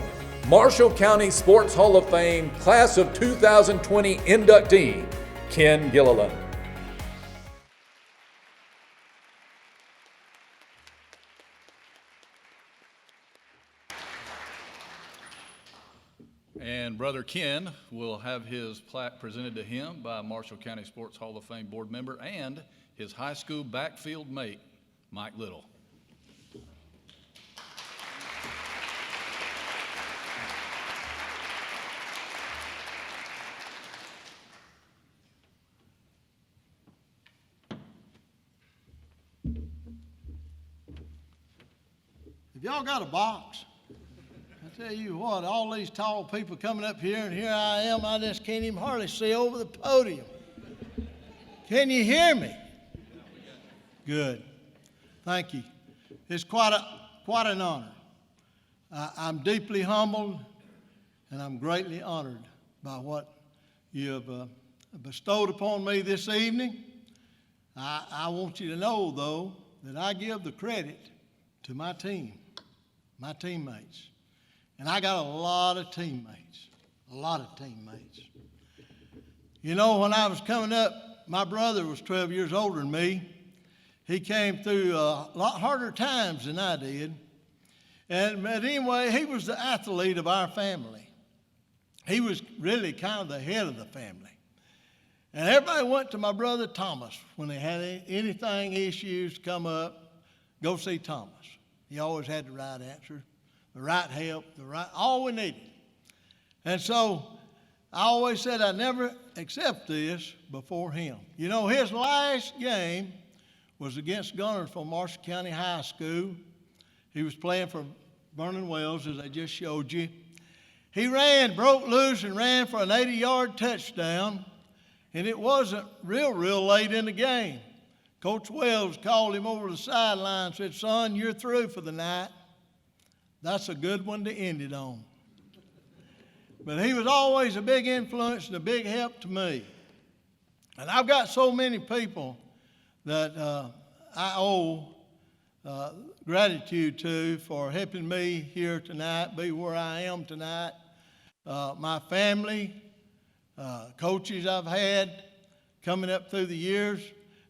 Marshall County Sports Hall of Fame Class of 2020 inductee, Ken Gilliland. And Brother Ken will have his plaque presented to him by Marshall County Sports Hall of Fame board member and his high school backfield mate, Mike Little. Have y'all got a box? I tell you what, all these tall people coming up here, and here I am, I just can't even hardly see over the podium. Can you hear me? Good. Thank you. It's quite an honor. I'm deeply humbled, and I'm greatly honored by what you have bestowed upon me this evening. I want you to know, though, that I give the credit to my team, my teammates. And I got a lot of teammates, a lot of teammates. You know, when I was coming up, my brother was 12 years older than me. He came through a lot harder times than I did. But anyway, he was the athlete of our family. He was really kind of the head of the family. And everybody went to my brother Thomas when they had anything, issues come up, go see Thomas. He always had the right answer, the right help, all we needed. And so I always said I'd never accept this before him. You know, his last game was against Guntersville Marshall County High School. He was playing for Vernon Wells, as I just showed you. He broke loose and ran for an 80-yard touchdown, and it wasn't real late in the game. Coach Wells called him over to the sideline and said, "Son, you're through for the night." That's a good one to end it on. But he was always a big influence and a big help to me. And I've got so many people that I owe gratitude to for helping me here tonight, be where I am tonight. My family, coaches I've had coming up through the years.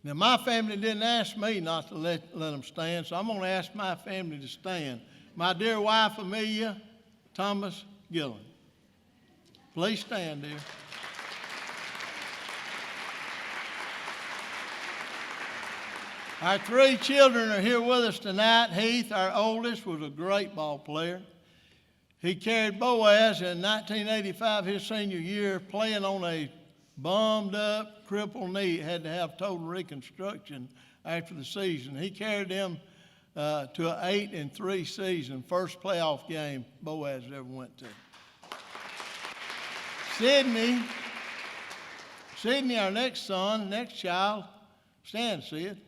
Now, my family didn't ask me not to let them stand, so I'm going to ask my family to stand. My dear wife, Amelia Thomas Gillen. Please stand, dear. Our 3 children are here with us tonight. Heath, our oldest, was a great ball player. He carried Boaz in 1985, his senior year, playing on a bummed-up, crippled knee. Had to have total reconstruction after the season. He carried them to an 8-3 season, first playoff game Boaz ever went to. Sydney, our next son, next child, stand, Sid.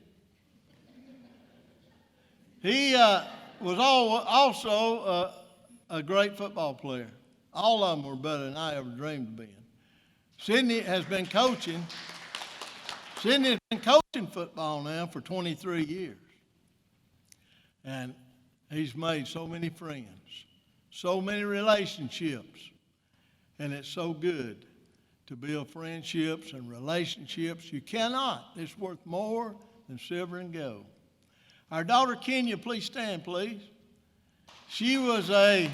He was also a great football player. All of them were better than I ever dreamed of being. Sydney has been coaching football now for 23 years. And he's made so many friends, so many relationships. And it's so good to build friendships and relationships. You cannot. It's worth more than silver and gold. Our daughter Kenya, please stand, please. She was a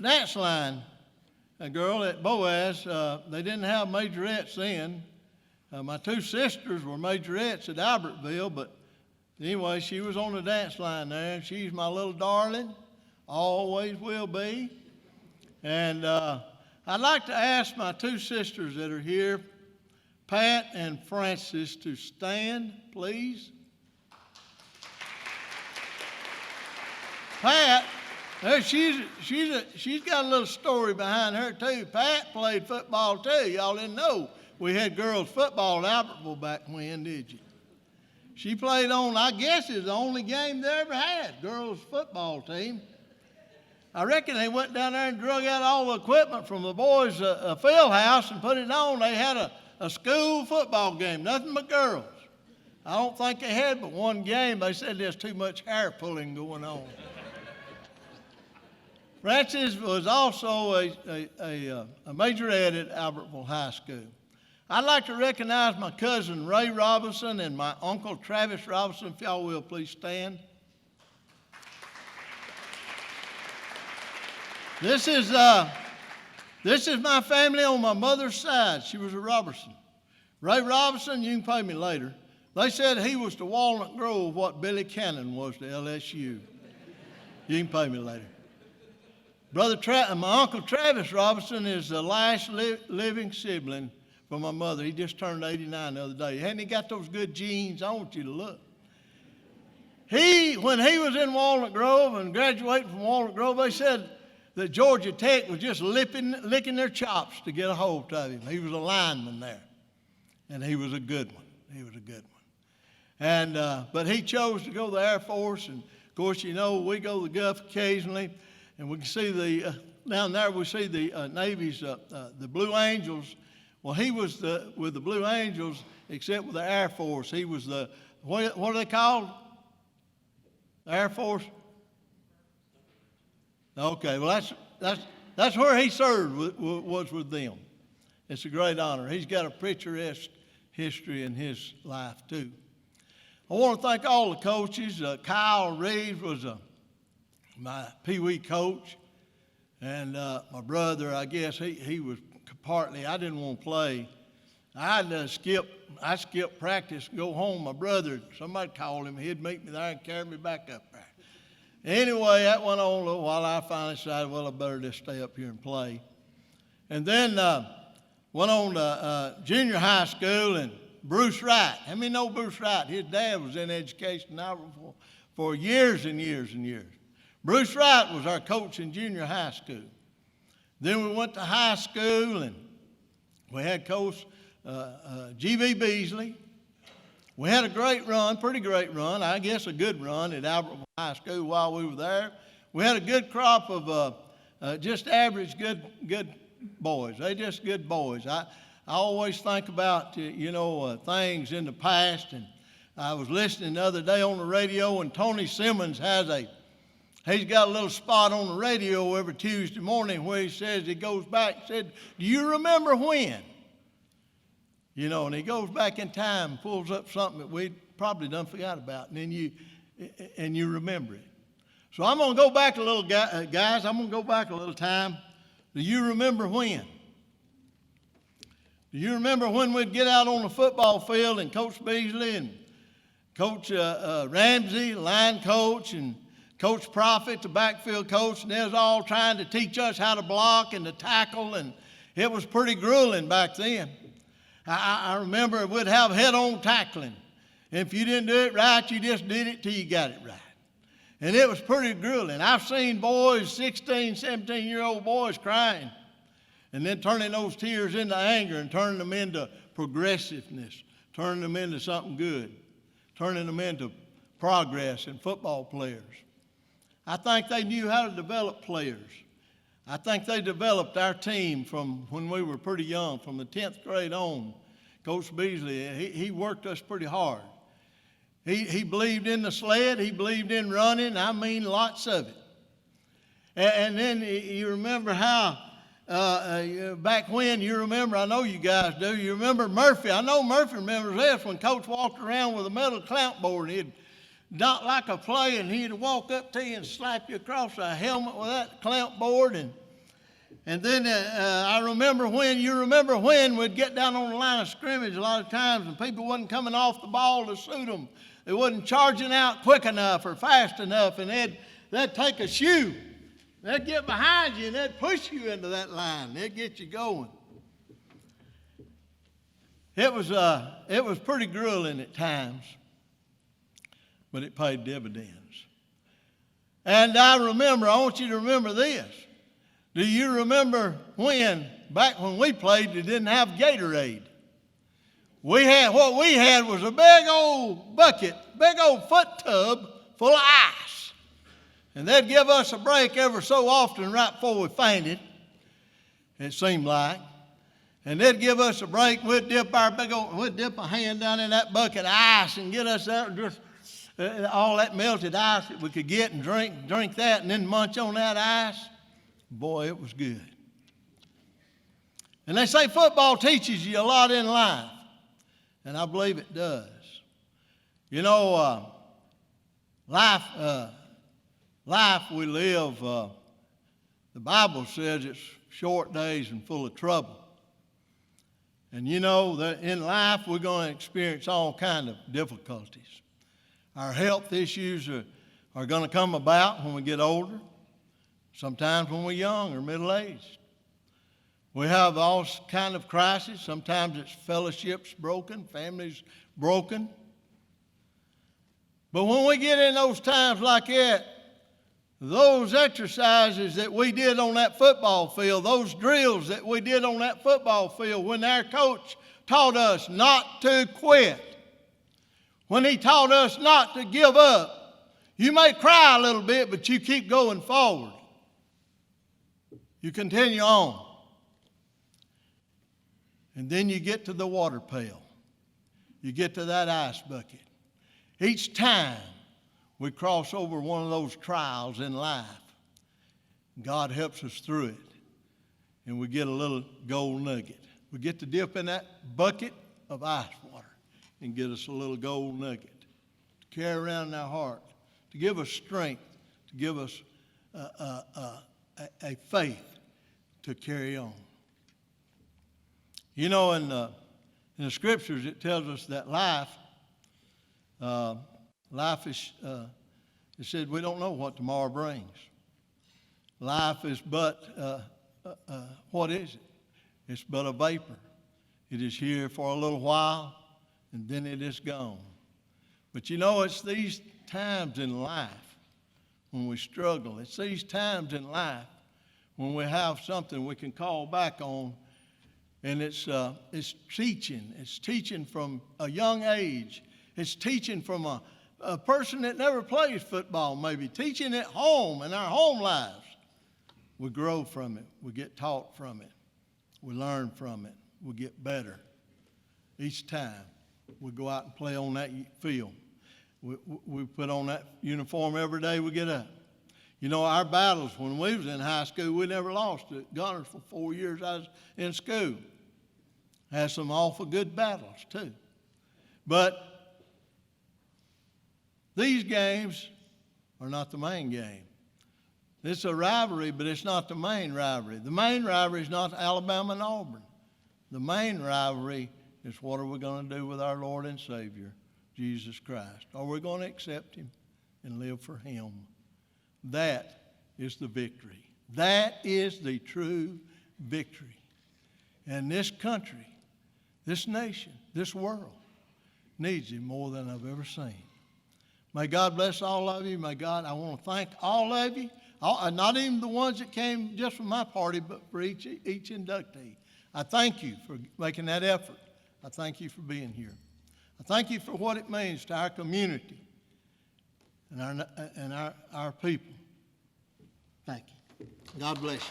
dance line girl at Boaz. They didn't have majorettes then. My 2 sisters were majorettes at Albertville, but anyway, she was on the dance line there, and she's my little darling, always will be. And I'd like to ask my 2 sisters that are here, Pat and Frances, to stand, please. Pat, she's got a little story behind her too. Pat played football too. Y'all didn't know we had girls football at Albertville back when, did you? She played on, I guess, it's the only game they ever had, girls football team. I reckon they went down there and drug out all the equipment from the boys' field house and put it on. They had a school football game, nothing but girls. I don't think they had but one game. They said there's too much hair pulling going on. Frances was also a majorette at Albertville High School. I'd like to recognize my cousin Ray Robinson and my uncle Travis Robinson. If y'all will, please stand. This is my family on my mother's side. She was a Robertson. Ray Robinson, you can pay me later. They said he was to Walnut Grove what Billy Cannon was to LSU. You can pay me later. My Uncle Travis Robinson is the last living sibling for my mother. He just turned 89 the other day. Hadn't he got those good genes? I want you to look. When he was in Walnut Grove and graduating from Walnut Grove, they said that Georgia Tech was just licking their chops to get a hold of him. He was a lineman there, and he was a good one. And but he chose to go to the Air Force, and of course, you know, we go to the Gulf occasionally, and we can see down there we see the Navy's the Blue Angels. Well, he was with the Blue Angels, except with the Air Force. He was what are they called? The Air Force? Okay, well, that's where he served, was with them. It's a great honor. He's got a picturesque history in his life, too. I want to thank all the coaches. Kyle Reeves was my Pee Wee coach. And my brother, I guess, he was partly, I didn't want to play. I skipped practice and go home. My brother, somebody called him. He'd meet me there and carry me back up there. Anyway, that went on a little while. I finally decided, well, I better just stay up here and play. And then went on to junior high school, and Bruce Wright. How many know Bruce Wright? His dad was in education now for years and years and years. Bruce Wright was our coach in junior high school. Then we went to high school, and we had Coach G.B. Beasley. We had a great run, pretty great run, I guess a good run at Albertville High School while we were there. We had a good crop of just average good boys. They just good boys. I always think about, things in the past, and I was listening the other day on the radio, and Tony Simmons he's got a little spot on the radio every Tuesday morning where he goes back and said, do you remember when? And he goes back in time and pulls up something that we probably done forgot about, and then you remember it. So I'm going to go back a little, guys. I'm going to go back a little time. Do you remember when? Do you remember when we'd get out on the football field and Coach Beasley and Coach Ramsey, line coach, and Coach Prophet, the backfield coach, and they was all trying to teach us how to block and to tackle, and it was pretty grueling back then. I remember we'd have head-on tackling. If you didn't do it right, you just did it till you got it right. And it was pretty grueling. I've seen boys, 16, 17-year-old boys crying and then turning those tears into anger and turning them into progressiveness, turning them into something good, turning them into progress in football players. I think they knew how to develop players. I think they developed our team from when we were pretty young, from the 10th grade on. Coach Beasley, he worked us pretty hard. He believed in the sled. He believed in running. I mean, lots of it. And then you remember how back when, you remember, I know you guys do, you remember Murphy. I know Murphy remembers this, when Coach walked around with a metal clamp board, and he'd not like a play, and he'd walk up to you and slap you across the helmet with that clamp board. And then I remember when we'd get down on the line of scrimmage a lot of times, and people wasn't coming off the ball to suit them. They wasn't charging out quick enough or fast enough, and they'd take a shoe. They'd get behind you, and they'd push you into that line. They'd get you going. It was pretty grueling at times, but it paid dividends. And I want you to remember this. Do you remember back when we played, they didn't have Gatorade? What we had was a big old bucket, big old foot tub full of ice. And they'd give us a break every so often right before we fainted, it seemed like. And they'd give us a break. We'd dip a hand down in that bucket of ice and get us out and just all that melted ice that we could get and drink that and then munch on that ice. Boy, it was good. And they say football teaches you a lot in life, and I believe it does. Life we live, the Bible says it's short days and full of trouble. And that in life we're going to experience all kinds of difficulties. Our health issues are going to come about when we get older, sometimes when we're young or middle-aged. We have all kinds of crises. Sometimes it's fellowships broken, families broken. But when we get in those times like that, those exercises that we did on that football field, those drills that we did on that football field, when our coach taught us not to quit, when he taught us not to give up, you may cry a little bit, but you keep going forward. You continue on. And then you get to the water pail. You get to that ice bucket. Each time we cross over one of those trials in life, God helps us through it, and we get a little gold nugget. We get to dip in that bucket of ice water and get us a little gold nugget to carry around in our heart, to give us strength, to give us a faith to carry on. You know, in the scriptures, it tells us that life is, it said we don't know what tomorrow brings. Life is but, what is it? It's but a vapor. It is here for a little while, and then it is gone. But you know, it's these times in life when we struggle. It's these times in life when we have something we can call back on, and it's teaching. It's teaching from a young age. It's teaching from a person that never plays football, maybe. Teaching at home, in our home lives. We grow from it. We get taught from it. We learn from it. We get better. Each time we go out and play on that field. We put on that uniform every day we get up. You know, our battles, when we was in high school, we never lost at Gunners for 4 years I was in school. Had some awful good battles, too. But these games are not the main game. It's a rivalry, but it's not the main rivalry. The main rivalry is not Alabama and Auburn. The main rivalry is what are we going to do with our Lord and Savior, Jesus Christ? Are we going to accept Him and live for Him? That is the victory. That is the true victory. And this country, this nation, this world needs Him more than I've ever seen. May God bless all of you. May God, I want to thank all of you. Not even the ones that came just from my party, but for each inductee. I thank you for making that effort. I thank you for being here. I thank you for what it means to our community and our people. Thank you. God bless you.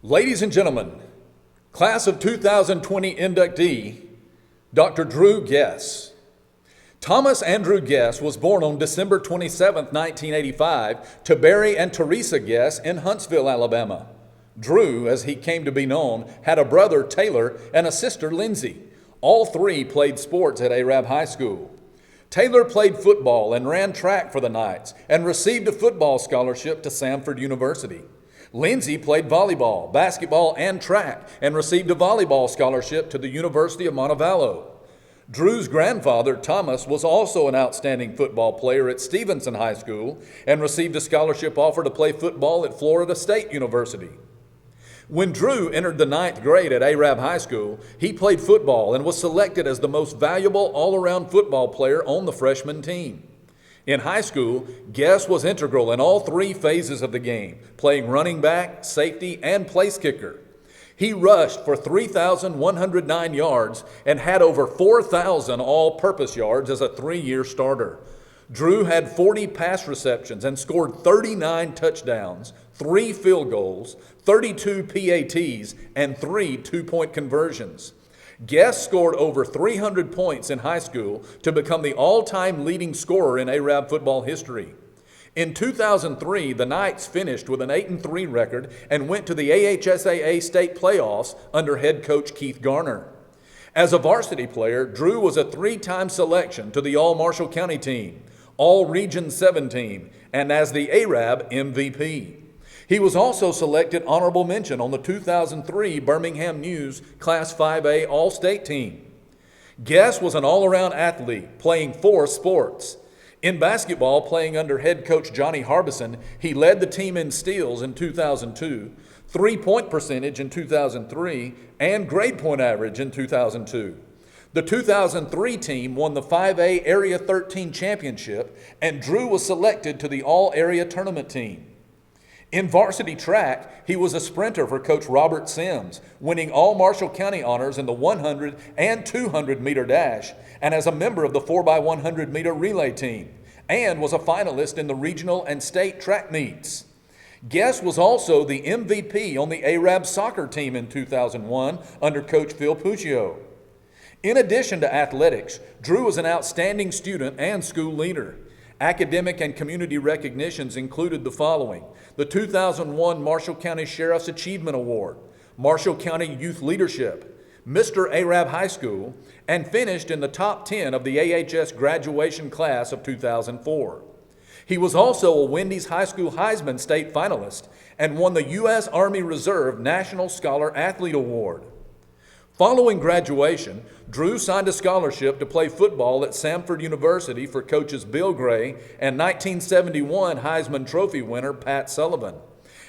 Ladies and gentlemen, class of 2020 inductee, Dr. Drew Guess. Thomas Andrew Guess was born on December 27, 1985, to Barry and Teresa Guess in Huntsville, Alabama. Drew, as he came to be known, had a brother, Taylor, and a sister, Lindsay. All three played sports at Arab High School. Taylor played football and ran track for the Knights and received a football scholarship to Samford University. Lindsay played volleyball, basketball, and track and received a volleyball scholarship to the University of Montevallo. Drew's grandfather, Thomas, was also an outstanding football player at Stevenson High School and received a scholarship offer to play football at Florida State University. When Drew entered the 9th grade at Arab High School, he played football and was selected as the most valuable all-around football player on the freshman team. In high school, Guess was integral in all three phases of the game, playing running back, safety, and place kicker. He rushed for 3,109 yards and had over 4,000 all-purpose yards as a 3-year starter. Drew had 40 pass receptions and scored 39 touchdowns, 3 field goals, 32 PATs, and 3 two-point conversions. Guess scored over 300 points in high school to become the all-time leading scorer in Arab football history. In 2003, the Knights finished with an 8-3 record and went to the AHSAA state playoffs under head coach Keith Garner. As a varsity player, Drew was a 3-time selection to the All-Marshall County team, All-Region 7 team, and as the Arab MVP. He was also selected honorable mention on the 2003 Birmingham News Class 5A All-State team. Guess was an all-around athlete, playing 4 sports. In basketball, playing under head coach Johnny Harbison, he led the team in steals in 2002, three-point percentage in 2003, and grade point average in 2002. The 2003 team won the 5A Area 13 championship, and Drew was selected to the All-Area Tournament team. In varsity track, he was a sprinter for Coach Robert Sims, winning all Marshall County honors in the 100 and 200 meter dash, and as a member of the 4x100 meter relay team. and was a finalist in the regional and state track meets. Guess was also the MVP on the Arab soccer team in 2001 under Coach Phil Puccio. In addition to athletics, Drew was an outstanding student and school leader. Academic and community recognitions included the following: the 2001 Marshall County Sheriff's Achievement Award, Marshall County Youth Leadership, Mr. Arab High School, and finished in the top 10 of the AHS graduation class of 2004. He was also a Wendy's High School Heisman State finalist and won the U.S. Army Reserve National Scholar Athlete Award. Following graduation, Drew signed a scholarship to play football at Samford University for coaches Bill Gray and 1971 Heisman Trophy winner Pat Sullivan.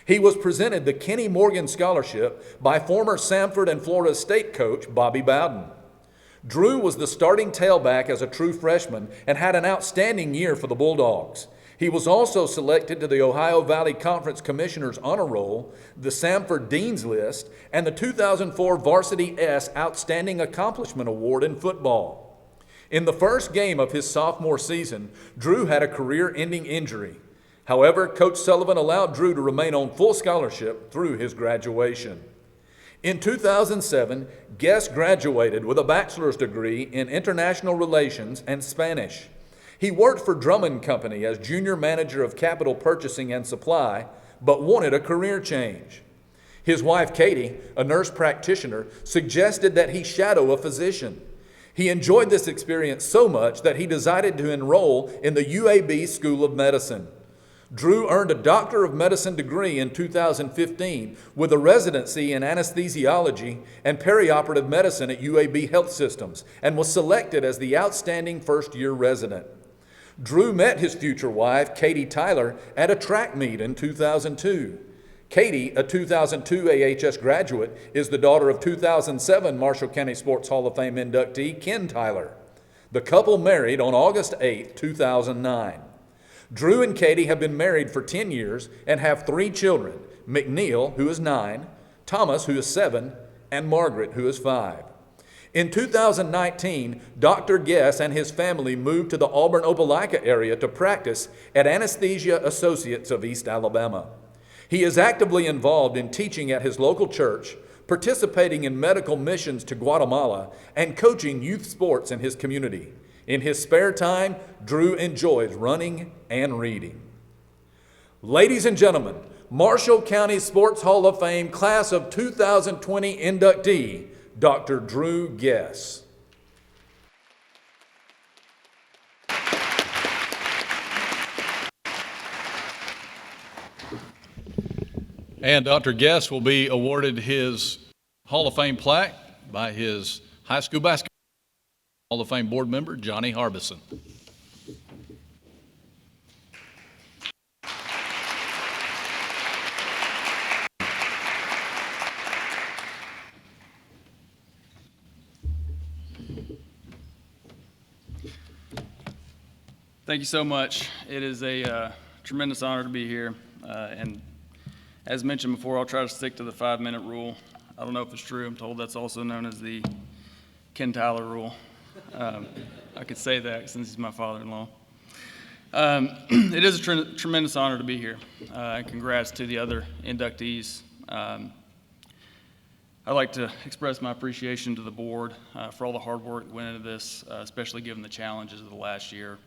He was presented the Kenny Morgan Scholarship by former Samford and Florida State coach Bobby Bowden. Drew was the starting tailback as a true freshman and had an outstanding year for the Bulldogs. He was also selected to the Ohio Valley Conference Commissioner's Honor Roll, the Samford Dean's List, and the 2004 Varsity S Outstanding Accomplishment Award in football. In the first game of his sophomore season, Drew had a career-ending injury. However, Coach Sullivan allowed Drew to remain on full scholarship through his graduation. In 2007, Guess graduated with a bachelor's degree in international relations and Spanish. He worked for Drummond Company as junior manager of capital purchasing and supply, but wanted a career change. His wife, Katie, a nurse practitioner, suggested that he shadow a physician. He enjoyed this experience so much that he decided to enroll in the UAB School of Medicine. Drew earned a Doctor of Medicine degree in 2015 with a residency in anesthesiology and perioperative medicine at UAB Health Systems and was selected as the outstanding first-year resident. Drew met his future wife, Katie Tyler, at a track meet in 2002. Katie, a 2002 AHS graduate, is the daughter of 2007 Marshall County Sports Hall of Fame inductee Ken Tyler. The couple married on August 8, 2009. Drew and Katie have been married for 10 years and have 3 children: McNeil, who is 9, Thomas, who is 7, and Margaret, who is 5. In 2019, Dr. Guess and his family moved to the Auburn-Opelika area to practice at Anesthesia Associates of East Alabama. He is actively involved in teaching at his local church, participating in medical missions to Guatemala, and coaching youth sports in his community. In his spare time, Drew enjoys running and reading. Ladies and gentlemen, Marshall County Sports Hall of Fame Class of 2020 inductee, Dr. Drew Guess. And Dr. Guess will be awarded his Hall of Fame plaque by his high school basketball Hall of Fame board member, Johnny Harbison. Thank you so much. It is a tremendous honor to be here. And as mentioned before, I'll try to stick to the 5-minute rule. I don't know if it's true. I'm told that's also known as the Ken Tyler rule. I could say that since he's my father-in-law. It is a tremendous honor to be here. And congrats to the other inductees. I'd like to express my appreciation to the board for all the hard work that went into this, especially given the challenges of the last year.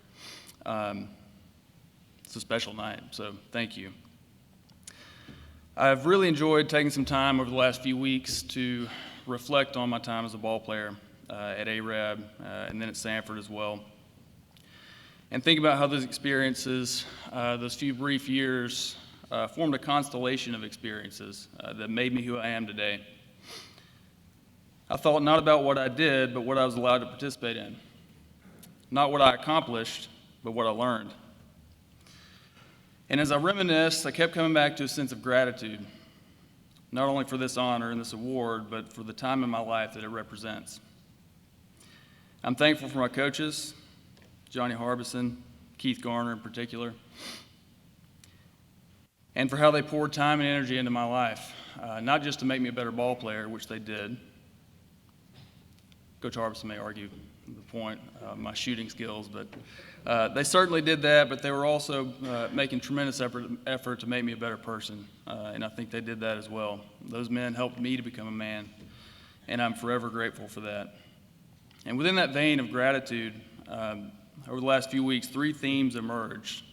It's a special night, so thank you. I've really enjoyed taking some time over the last few weeks to reflect on my time as a ball player at Arab and then at Samford as well, and think about how those experiences, those few brief years, formed a constellation of experiences that made me who I am today. I thought not about what I did, but what I was allowed to participate in. Not what I accomplished, but what I learned. And as I reminisced, I kept coming back to a sense of gratitude, not only for this honor and this award, but for the time in my life that it represents. I'm thankful for my coaches, Johnny Harbison, Keith Garner in particular, and for how they poured time and energy into my life, not just to make me a better ball player, which they did, Coach Harbison may argue the point, my shooting skills, but they certainly did that, but they were also making tremendous effort to make me a better person, and I think they did that as well. Those men helped me to become a man, and I'm forever grateful for that. And within that vein of gratitude, over the last few weeks, 3 themes emerged: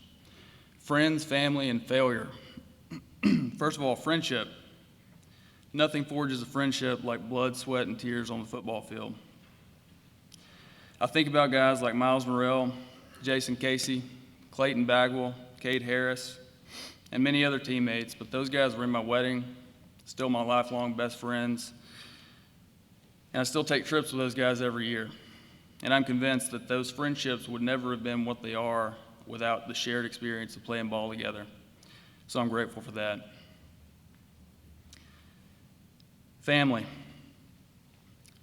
friends, family, and failure. First of all, friendship. Nothing forges a friendship like blood, sweat, and tears on the football field. I think about guys like Miles Morrell, Jason Casey, Clayton Bagwell, Cade Harris, and many other teammates, but those guys were in my wedding, still my lifelong best friends, and I still take trips with those guys every year. And I'm convinced that those friendships would never have been what they are without the shared experience of playing ball together. So I'm grateful for that. Family.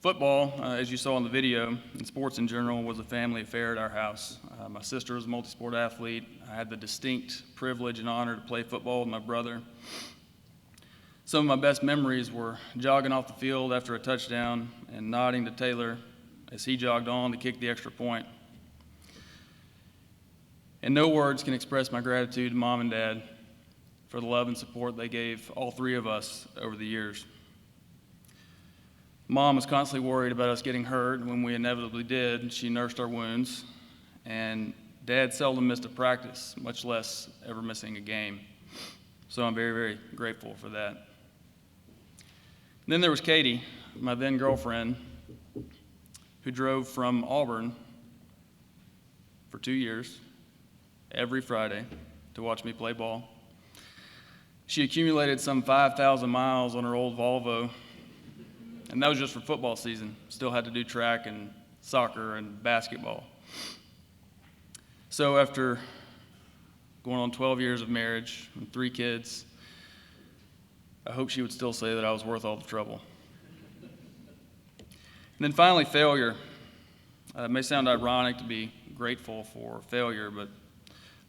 Football, as you saw in the video, and sports in general, was a family affair at our house. My sister was a multi-sport athlete. I had the distinct privilege and honor to play football with my brother. Some of my best memories were jogging off the field after a touchdown and nodding to Taylor as he jogged on to kick the extra point. And no words can express my gratitude to Mom and Dad for the love and support they gave all 3 of us over the years. Mom was constantly worried about us getting hurt, and when we inevitably did, she nursed our wounds. And Dad seldom missed a practice, much less ever missing a game. So I'm very, very grateful for that. And then there was Katie, my then girlfriend, who drove from Auburn for 2 years, every Friday, to watch me play ball. She accumulated some 5,000 miles on her old Volvo, and that was just for football season. Still had to do track and soccer and basketball. So after going on 12 years of marriage and 3 kids, I hope she would still say that I was worth all the trouble. And then finally, failure. It may sound ironic to be grateful for failure, but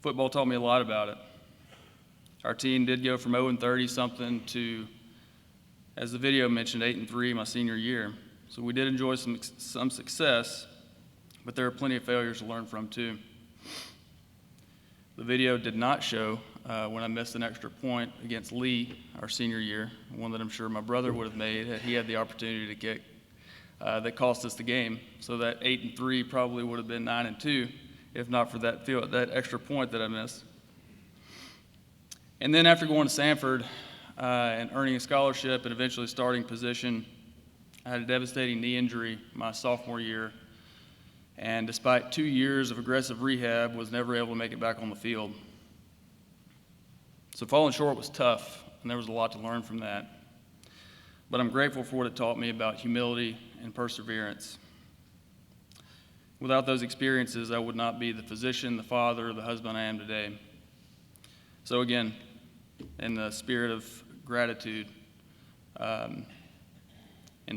football taught me a lot about it. Our team did go from 0-30-something to, as the video mentioned, 8-3 my senior year. So we did enjoy some success, but there are plenty of failures to learn from too. The video did not show when I missed an extra point against Lee our senior year, one that I'm sure my brother would have made had he had the opportunity to kick. That cost us the game. So that 8-3 probably would have been 9-2 if not for that extra point that I missed. And then after going to Sanford and earning a scholarship and eventually starting position, I had a devastating knee injury my sophomore year, and despite 2 years of aggressive rehab, was never able to make it back on the field. So falling short was tough, and there was a lot to learn from that. But I'm grateful for what it taught me about humility and perseverance. Without those experiences, I would not be the physician, the father, or the husband I am today. So again, in the spirit of gratitude, and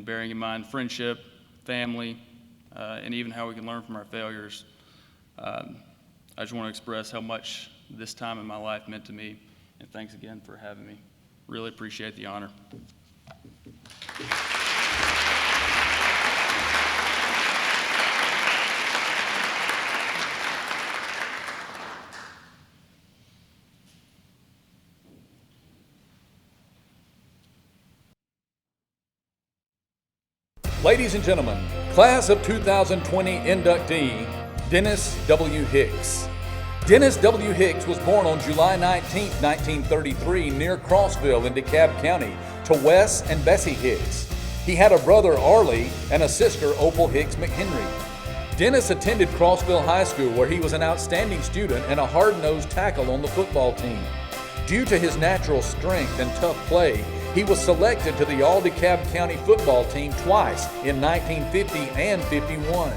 bearing in mind friendship, family, and even how we can learn from our failures, I just want to express how much this time in my life meant to me, and thanks again for having me. Really appreciate the honor. Ladies and gentlemen, Class of 2020 inductee, Dennis W. Hicks. Dennis W. Hicks was born on July 19, 1933, near Crossville in DeKalb County, to Wes and Bessie Hicks. He had a brother, Arlie, and a sister, Opal Hicks McHenry. Dennis attended Crossville High School, where he was an outstanding student and a hard-nosed tackle on the football team. Due to his natural strength and tough play, he was selected to the All-DeKalb County football team twice in 1950 and 51.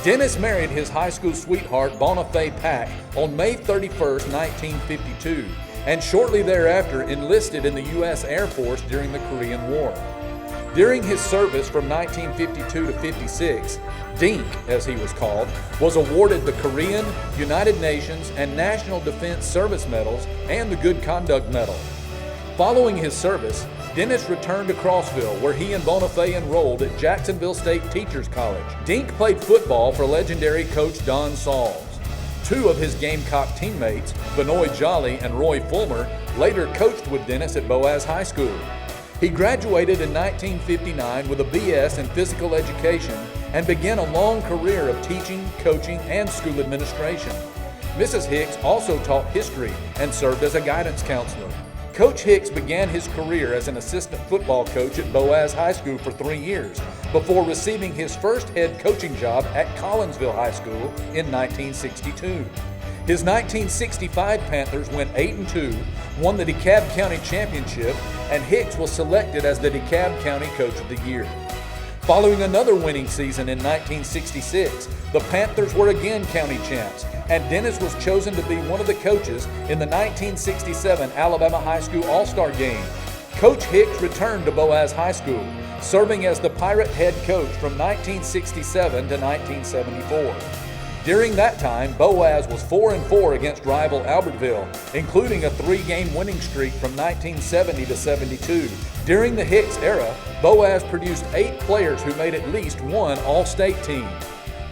Dennis married his high school sweetheart, Bonifay Pack, on May 31, 1952, and shortly thereafter enlisted in the U.S. Air Force during the Korean War. During his service from 1952 to 56, Dink, as he was called, was awarded the Korean, United Nations, and National Defense Service Medals and the Good Conduct Medal. Following his service, Dennis returned to Crossville, where he and Bonifay enrolled at Jacksonville State Teachers College. Dink played football for legendary coach Don Sauls. Two of his Gamecock teammates, Benoit Jolly and Roy Fulmer, later coached with Dennis at Boaz High School. He graduated in 1959 with a BS in physical education and began a long career of teaching, coaching, and school administration. Mrs. Hicks also taught history and served as a guidance counselor. Coach Hicks began his career as an assistant football coach at Boaz High School for 3 years before receiving his first head coaching job at Collinsville High School in 1962. His 1965 Panthers went 8-2, won the DeKalb County Championship, and Hicks was selected as the DeKalb County Coach of the Year. Following another winning season in 1966, the Panthers were again county champs, and Dennis was chosen to be one of the coaches in the 1967 Alabama High School All-Star Game. Coach Hicks returned to Boaz High School, serving as the Pirate head coach from 1967 to 1974. During that time, Boaz was 4-4 against rival Albertville, including a 3-game winning streak from 1970 to 72. During the Hicks era, Boaz produced 8 players who made at least one All-State team.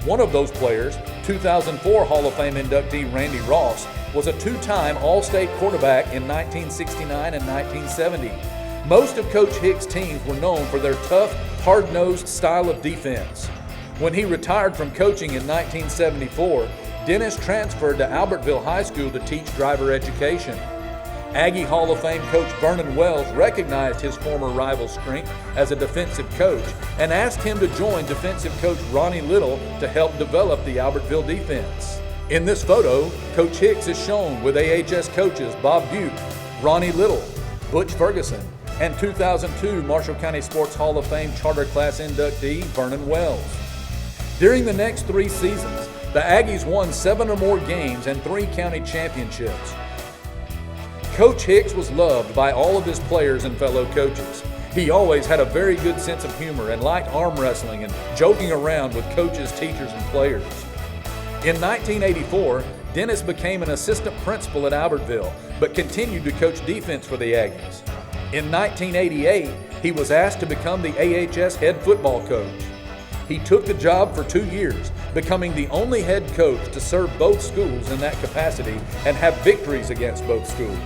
One of those players, 2004 Hall of Fame inductee Randy Ross, was a 2-time All-State quarterback in 1969 and 1970. Most of Coach Hicks' teams were known for their tough, hard-nosed style of defense. When he retired from coaching in 1974, Dennis transferred to Albertville High School to teach driver education. Aggie Hall of Fame coach Vernon Wells recognized his former rival's strength as a defensive coach and asked him to join defensive coach Ronnie Little to help develop the Albertville defense. In this photo, Coach Hicks is shown with AHS coaches Bob Butte, Ronnie Little, Butch Ferguson, and 2002 Marshall County Sports Hall of Fame Charter Class inductee Vernon Wells. During the next 3 seasons, the Aggies won 7 or more games and 3 county championships. Coach Hicks was loved by all of his players and fellow coaches. He always had a very good sense of humor and liked arm wrestling and joking around with coaches, teachers, and players. In 1984, Dennis became an assistant principal at Albertville, but continued to coach defense for the Aggies. In 1988, he was asked to become the AHS head football coach. He took the job for 2 years, becoming the only head coach to serve both schools in that capacity and have victories against both schools.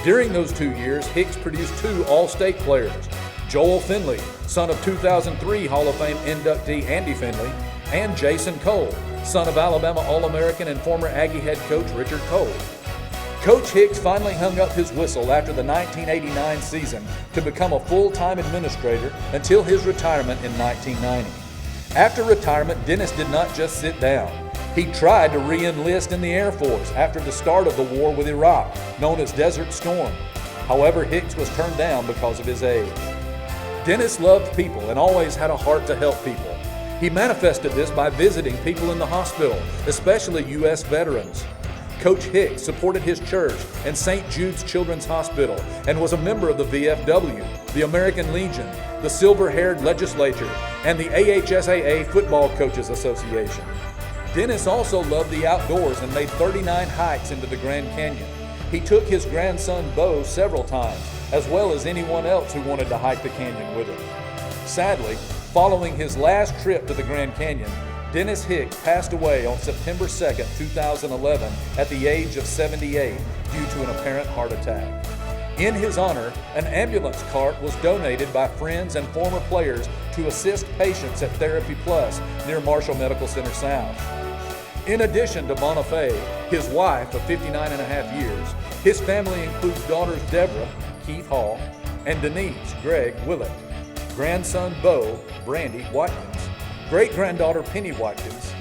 During those 2 years, Hicks produced 2 All-State players, Joel Finley, son of 2003 Hall of Fame inductee Andy Finley, and Jason Cole, son of Alabama All-American and former Aggie head coach Richard Cole. Coach Hicks finally hung up his whistle after the 1989 season to become a full-time administrator until his retirement in 1990. After retirement, Dennis did not just sit down. He tried to re-enlist in the Air Force after the start of the war with Iraq, known as Desert Storm. However, Hicks was turned down because of his age. Dennis loved people and always had a heart to help people. He manifested this by visiting people in the hospital, especially U.S. veterans. Coach Hicks supported his church and St. Jude's Children's Hospital and was a member of the VFW, the American Legion, the Silver-Haired Legislature, and the AHSAA Football Coaches Association. Dennis also loved the outdoors and made 39 hikes into the Grand Canyon. He took his grandson Bo several times, as well as anyone else who wanted to hike the canyon with him. Sadly, following his last trip to the Grand Canyon, Dennis Hicks passed away on September 2, 2011 at the age of 78 due to an apparent heart attack. In his honor, an ambulance cart was donated by friends and former players to assist patients at Therapy Plus near Marshall Medical Center South. In addition to Bonifay, his wife of 59 and a half years, his family includes daughters Deborah, Keith Hall, and Denise, Greg Willett, grandson Bo, Brandy Watkins, great-granddaughter Penny Watkins,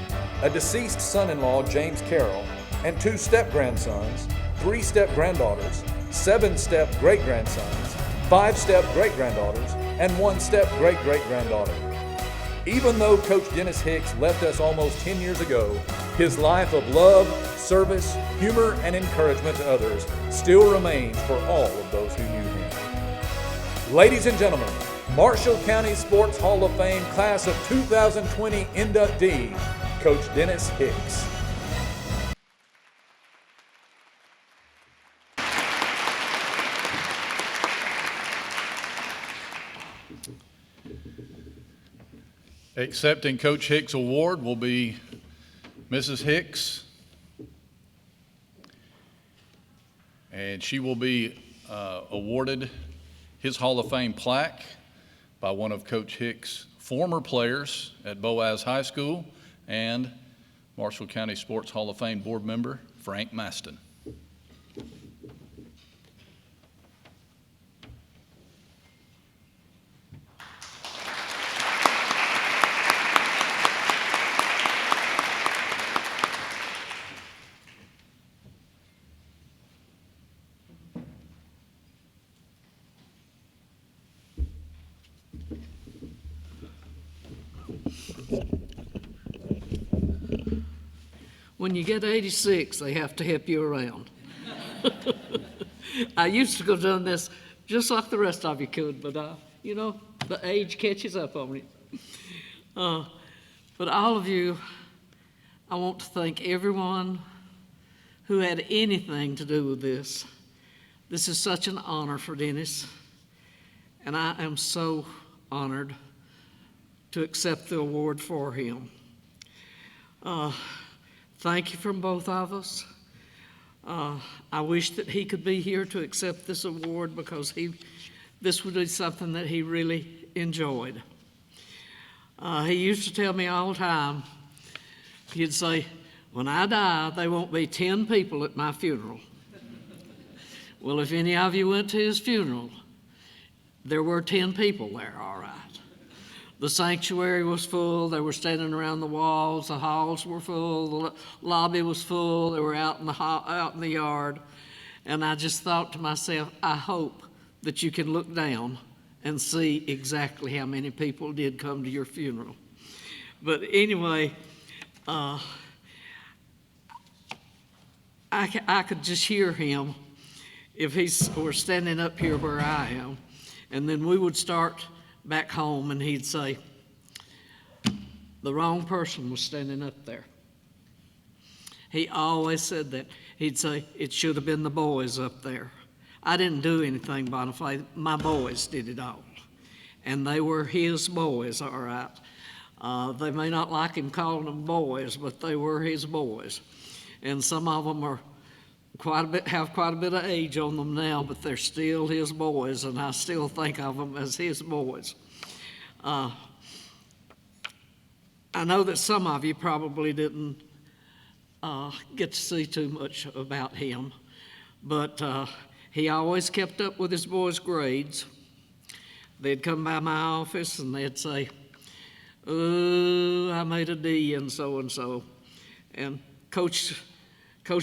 a deceased son-in-law James Carroll, and 2 step-grandsons, 3 step-granddaughters, 7 step-great-grandsons, 5 step-great-granddaughters, and 1 step-great-great-granddaughter. Even though Coach Dennis Hicks left us almost 10 years ago, his life of love, service, humor, and encouragement to others still remains for all of those who knew him. Ladies and gentlemen, Marshall County Sports Hall of Fame Class of 2020 inductee, Coach Dennis Hicks. Accepting Coach Hicks' award will be Mrs. Hicks. And she will be awarded his Hall of Fame plaque by one of Coach Hicks' former players at Boaz High School and Marshall County Sports Hall of Fame board member Frank Maston. When you get 86, they have to help you around. I used to go doing this just like the rest of you could, but you know, the age catches up on you. But all of you, I want to thank everyone who had anything to do with this. This is such an honor for Dennis, and I am so honored to accept the award for him. Thank you from both of us. I wish that he could be here to accept this award because this would be something that he really enjoyed. He used to tell me all the time, he'd say, when I die, there won't be 10 people at my funeral. Well, if any of you went to his funeral, there were 10 people there, all right. The sanctuary was full. They were standing around the walls. The halls were full. The lobby was full. They were out in the yard. And I just thought to myself, I hope that you can look down and see exactly how many people did come to your funeral. But anyway, I could just hear him if he were standing up here where I am. And then we would start back home, and he'd say, the wrong person was standing up there. He always said that. He'd say, it should have been the boys up there. I didn't do anything, Boniface. My boys did it all. And they were his boys, all right. They may not like him calling them boys, but they were his boys. And some of them are have quite a bit of age on them now, but they're still his boys, and I still think of them as his boys. I know that some of you probably didn't get to see too much about him, but he always kept up with his boys' grades. They'd come by my office and they'd say, "Oh, I made a D in so-and-so," and Coach's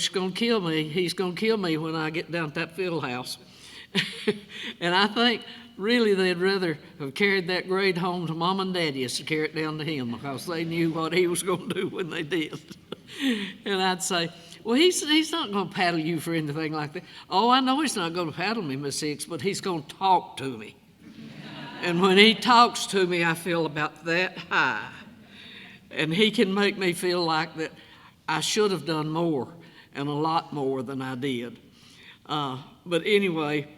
gonna kill me. He's gonna kill me when I get down at that field house. And I think really they'd rather have carried that grade home to Mom and Daddy as to carry it down to him, because they knew what he was gonna do when they did. And I'd say, well, he's not gonna paddle you for anything like that. Oh, I know he's not gonna paddle me, Miss Hicks, but he's gonna talk to me. And when he talks to me, I feel about that high. And he can make me feel like that I should have done more, and a lot more than I did. But anyway,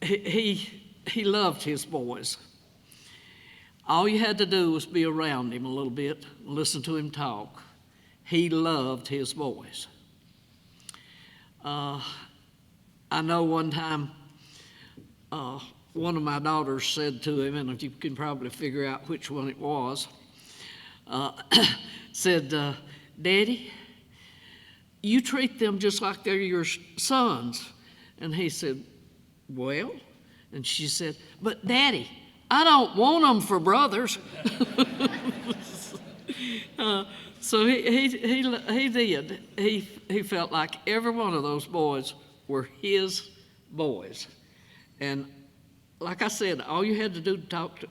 he loved his boys. All you had to do was be around him a little bit, listen to him talk. He loved his boys. I know one time one of my daughters said to him, and you can probably figure out which one it was, said, "Daddy, you treat them just like they're your sons." And he said, "Well," and she said, "But Daddy, I don't want them for brothers." So he did. He felt like every one of those boys were his boys. And like I said, all you had to do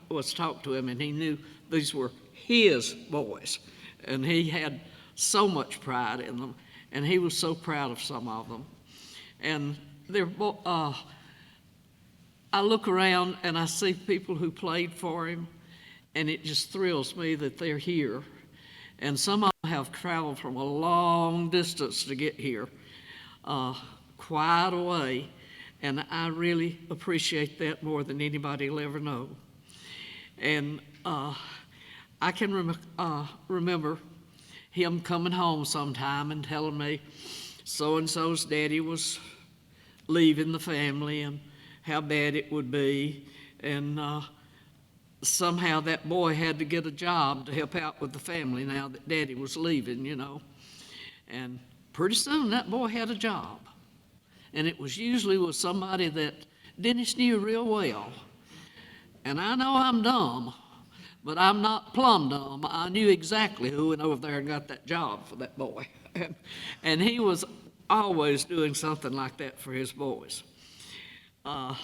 was talk to him, and he knew these were his boys. And he had so much pride in them, and he was so proud of some of them. And I look around and I see people who played for him, and it just thrills me that they're here. And some of them have traveled from a long distance to get here, quite a way, and I really appreciate that more than anybody will ever know. And I can remember him coming home sometime and telling me so-and-so's daddy was leaving the family and how bad it would be. And somehow that boy had to get a job to help out with the family now that daddy was leaving, you know. And pretty soon that boy had a job. And it was usually with somebody that Dennis knew real well. And I know I'm dumb, but I'm not plumb dumb. I knew exactly who went over there and got that job for that boy. And he was always doing something like that for his boys. But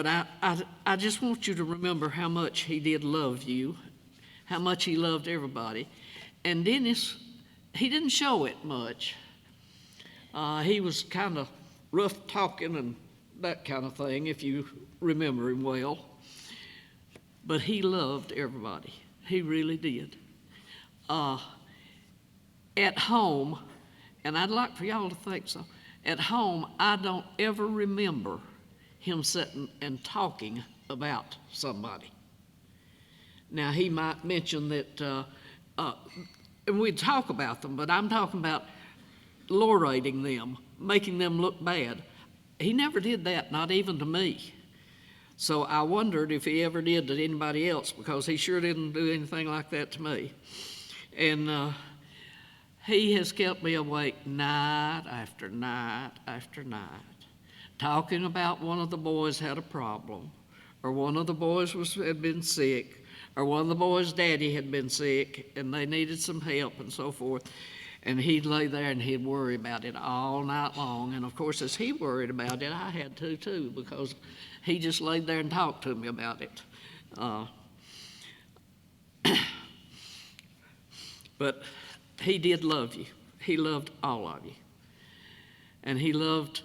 I just want you to remember how much he did love you, how much he loved everybody. And Dennis, he didn't show it much. He was kind of rough talking and that kind of thing, if you remember him well. But he loved everybody. He really did. At home, and I'd like for y'all to think so, at home, I don't ever remember him sitting and talking about somebody. Now, he might mention that, and we'd talk about them, but I'm talking about lord-rating them, making them look bad. He never did that, not even to me. So I wondered if he ever did to anybody else, because he sure didn't do anything like that to me. And he has kept me awake night after night after night, talking about one of the boys had a problem, or one of the boys had been sick, or one of the boys' daddy had been sick and they needed some help and so forth. And he'd lay there and he'd worry about it all night long. And of course, as he worried about it, I had to too, because he just laid there and talked to me about it. But he did love you. He loved all of you. And he loved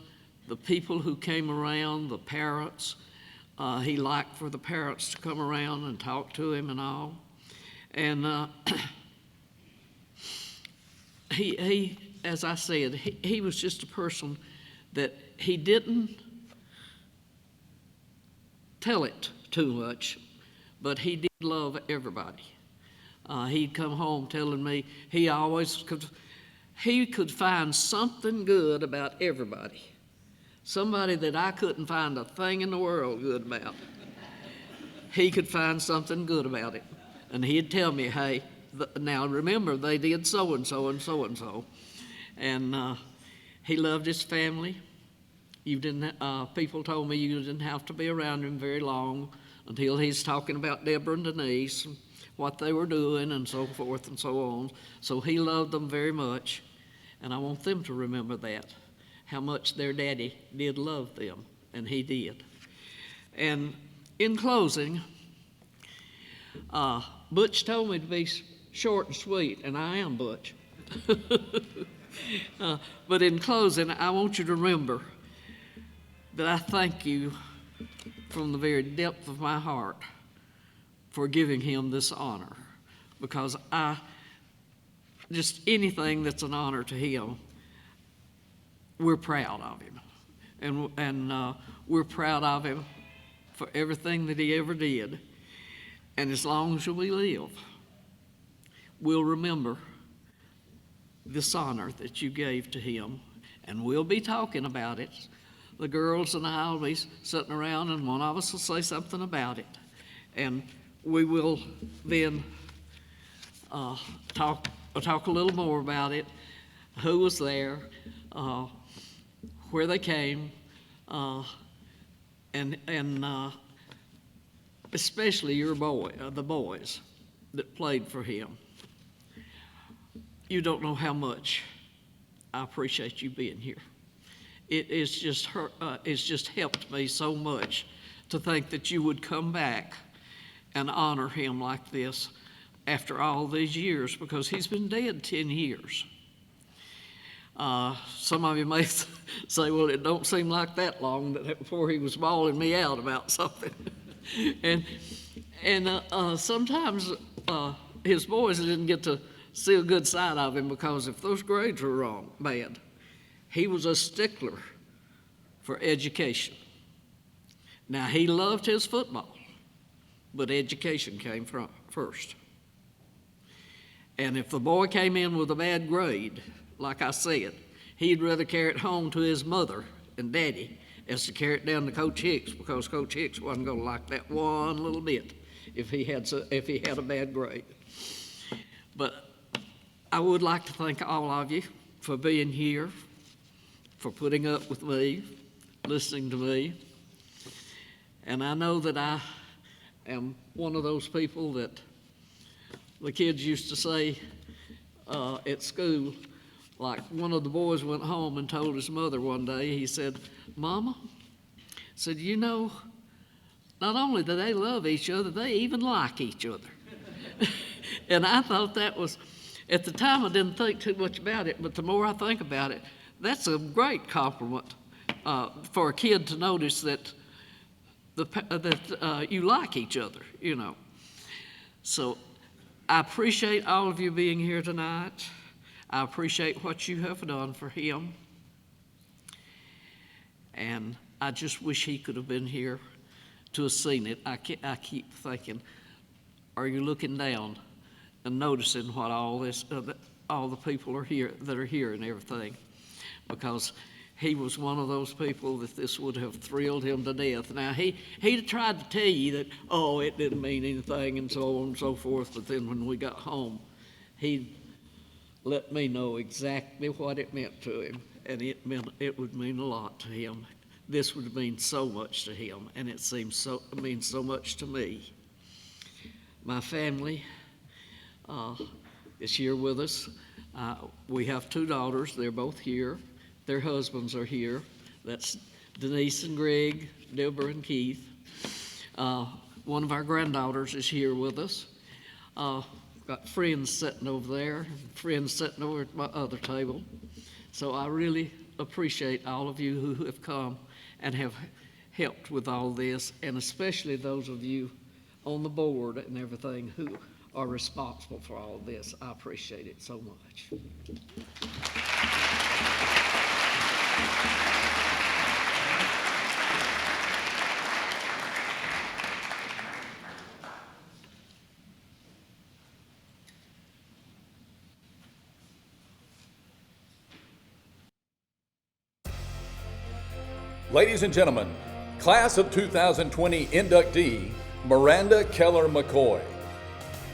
the people who came around, the parents. He liked for the parents to come around and talk to him and all. And he, as I said, he was just a person that he didn't tell it too much, but he did love everybody. He'd come home telling me he could find something good about everybody. Somebody that I couldn't find a thing in the world good about. He could find something good about it. And he'd tell me, hey, now remember, they did so-and-so and so-and-so. And he loved his family. People told me you didn't have to be around him very long until he's talking about Deborah and Denise, and what they were doing and so forth and so on. So he loved them very much. And I want them to remember that, how much their daddy did love them, and he did. And in closing, Butch told me to be short and sweet, and I am Butch. But in closing, I want you to remember that I thank you from the very depth of my heart for giving him this honor, because just anything that's an honor to him, we're proud of him. And we're proud of him for everything that he ever did. And as long as we live, we'll remember this honor that you gave to him, and we'll be talking about it. The girls and I will be sitting around, and one of us will say something about it. And we will then talk a little more about it, who was there, where they came, and especially your the boys that played for him. You don't know how much I appreciate you being here. It's just helped me so much to think that you would come back and honor him like this after all these years, because he's been dead 10 years. Some of you may say, well, it don't seem like that long before he was bawling me out about something. and sometimes his boys didn't get to see a good side of him, because if those grades were bad, he was a stickler for education. Now, he loved his football, but education came first. And if the boy came in with a bad grade, like I said, he'd rather carry it home to his mother and daddy as to carry it down to Coach Hicks, because Coach Hicks wasn't going to like that one little bit if he had a bad grade. But I would like to thank all of you for being here, for putting up with me, listening to me. And I know that I am one of those people that the kids used to say at school, like one of the boys went home and told his mother one day, he said, "Mama," said, "you know, not only do they love each other, they even like each other." And I thought that was, at the time I didn't think too much about it, but the more I think about it, that's a great compliment for a kid to notice that you like each other, you know. So I appreciate all of you being here tonight. I appreciate what you have done for him. And I just wish he could have been here to have seen it. I keep thinking, are you looking down and noticing what all the people are here that are here and everything? Because he was one of those people that this would have thrilled him to death. Now, he tried to tell you that, oh, it didn't mean anything and so on and so forth, but then when we got home, he let me know exactly what it meant to him, and it would mean a lot to him. This would mean so much to him, and it means so much to me. My family is here with us. We have 2 daughters. They're both here. Their husbands are here. That's Denise and Greg, Deborah and Keith. One of our granddaughters is here with us. Got friends sitting over there, friends sitting over at my other table. So I really appreciate all of you who have come and have helped with all this, and especially those of you on the board and everything who are responsible for all of this. I appreciate it so much. Ladies and gentlemen, Class of 2020 inductee, Miranda Keller McCoy.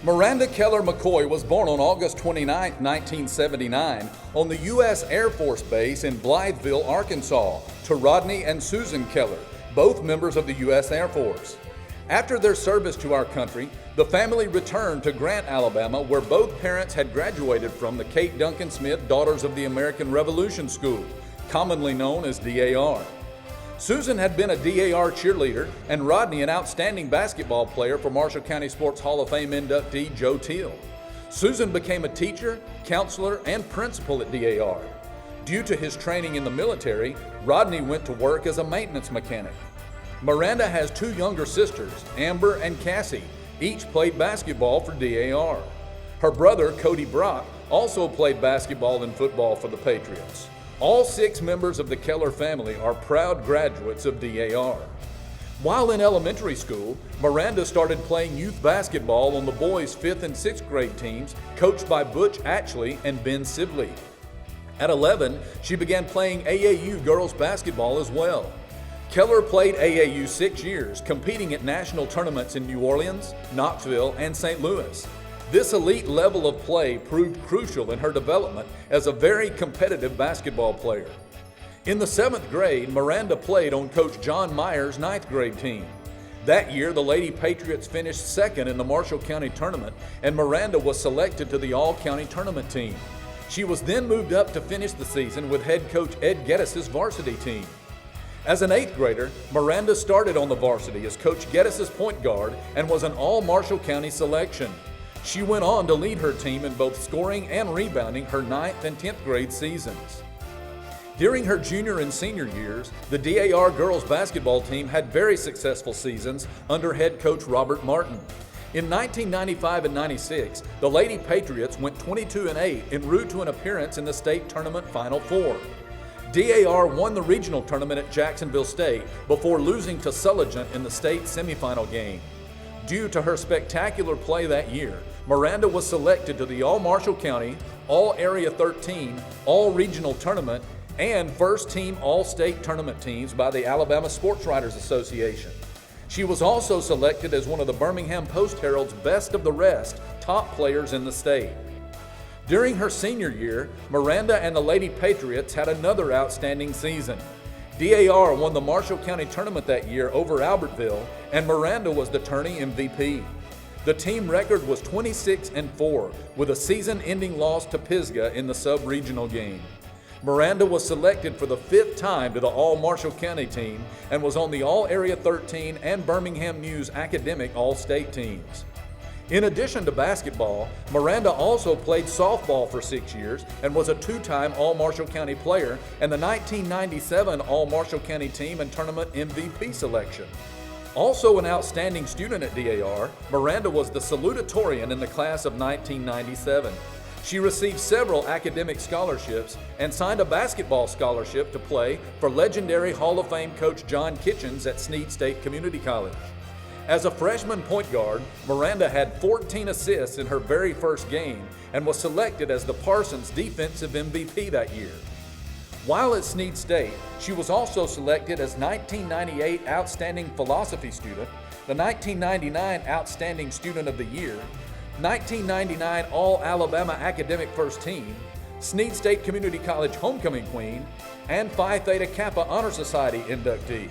Miranda Keller McCoy was born on August 29, 1979, on the U.S. Air Force Base in Blytheville, Arkansas, to Rodney and Susan Keller, both members of the U.S. Air Force. After their service to our country, the family returned to Grant, Alabama, where both parents had graduated from the Kate Duncan Smith Daughters of the American Revolution School, commonly known as DAR. Susan had been a DAR cheerleader, and Rodney an outstanding basketball player for Marshall County Sports Hall of Fame inductee Joe Teal. Susan became a teacher, counselor, and principal at DAR. Due to his training in the military, Rodney went to work as a maintenance mechanic. Miranda has 2 younger sisters, Amber and Cassie. Each played basketball for DAR. Her brother, Cody Brock, also played basketball and football for the Patriots. All 6 members of the Keller family are proud graduates of DAR. While in elementary school, Miranda started playing youth basketball on the boys' 5th and 6th grade teams, coached by Butch Atchley and Ben Sibley. At 11, she began playing AAU girls basketball as well. Keller played AAU 6 years, competing at national tournaments in New Orleans, Knoxville, and St. Louis. This elite level of play proved crucial in her development as a very competitive basketball player. In the 7th grade, Miranda played on Coach John Meyer's 9th grade team. That year, the Lady Patriots finished 2nd in the Marshall County tournament, and Miranda was selected to the All-County tournament team. She was then moved up to finish the season with head coach Ed Geddes' varsity team. As an 8th grader, Miranda started on the varsity as Coach Geddes' point guard and was an All-Marshall County selection. She went on to lead her team in both scoring and rebounding her 9th and 10th grade seasons. During her junior and senior years, the DAR girls basketball team had very successful seasons under head coach Robert Martin. In 1995 and 96, the Lady Patriots went 22-8 en route to an appearance in the state tournament Final Four. DAR won the regional tournament at Jacksonville State before losing to Sulligent in the state semifinal game. Due to her spectacular play that year, Miranda was selected to the All-Marshall County, All-Area 13, All-Regional Tournament, and first-team All-State Tournament teams by the Alabama Sports Writers Association. She was also selected as one of the Birmingham Post-Herald's best of the rest top players in the state. During her senior year, Miranda and the Lady Patriots had another outstanding season. DAR won the Marshall County Tournament that year over Albertville, and Miranda was the tourney MVP. The team record was 26-4, with a season-ending loss to Pisgah in the sub-regional game. Miranda was selected for the 5th time to the All-Marshall County team and was on the All-Area 13 and Birmingham News Academic All-State teams. In addition to basketball, Miranda also played softball for 6 years and was a 2-time All-Marshall County player and the 1997 All-Marshall County team and tournament MVP selection. Also an outstanding student at DAR, Miranda was the salutatorian in the class of 1997. She received several academic scholarships and signed a basketball scholarship to play for legendary Hall of Fame coach John Kitchens at Snead State Community College. As a freshman point guard, Miranda had 14 assists in her very first game and was selected as the Parsons Defensive MVP that year. While at Snead State, she was also selected as 1998 Outstanding Philosophy Student, the 1999 Outstanding Student of the Year, 1999 All-Alabama Academic First Team, Snead State Community College Homecoming Queen, and Phi Theta Kappa Honor Society inductee.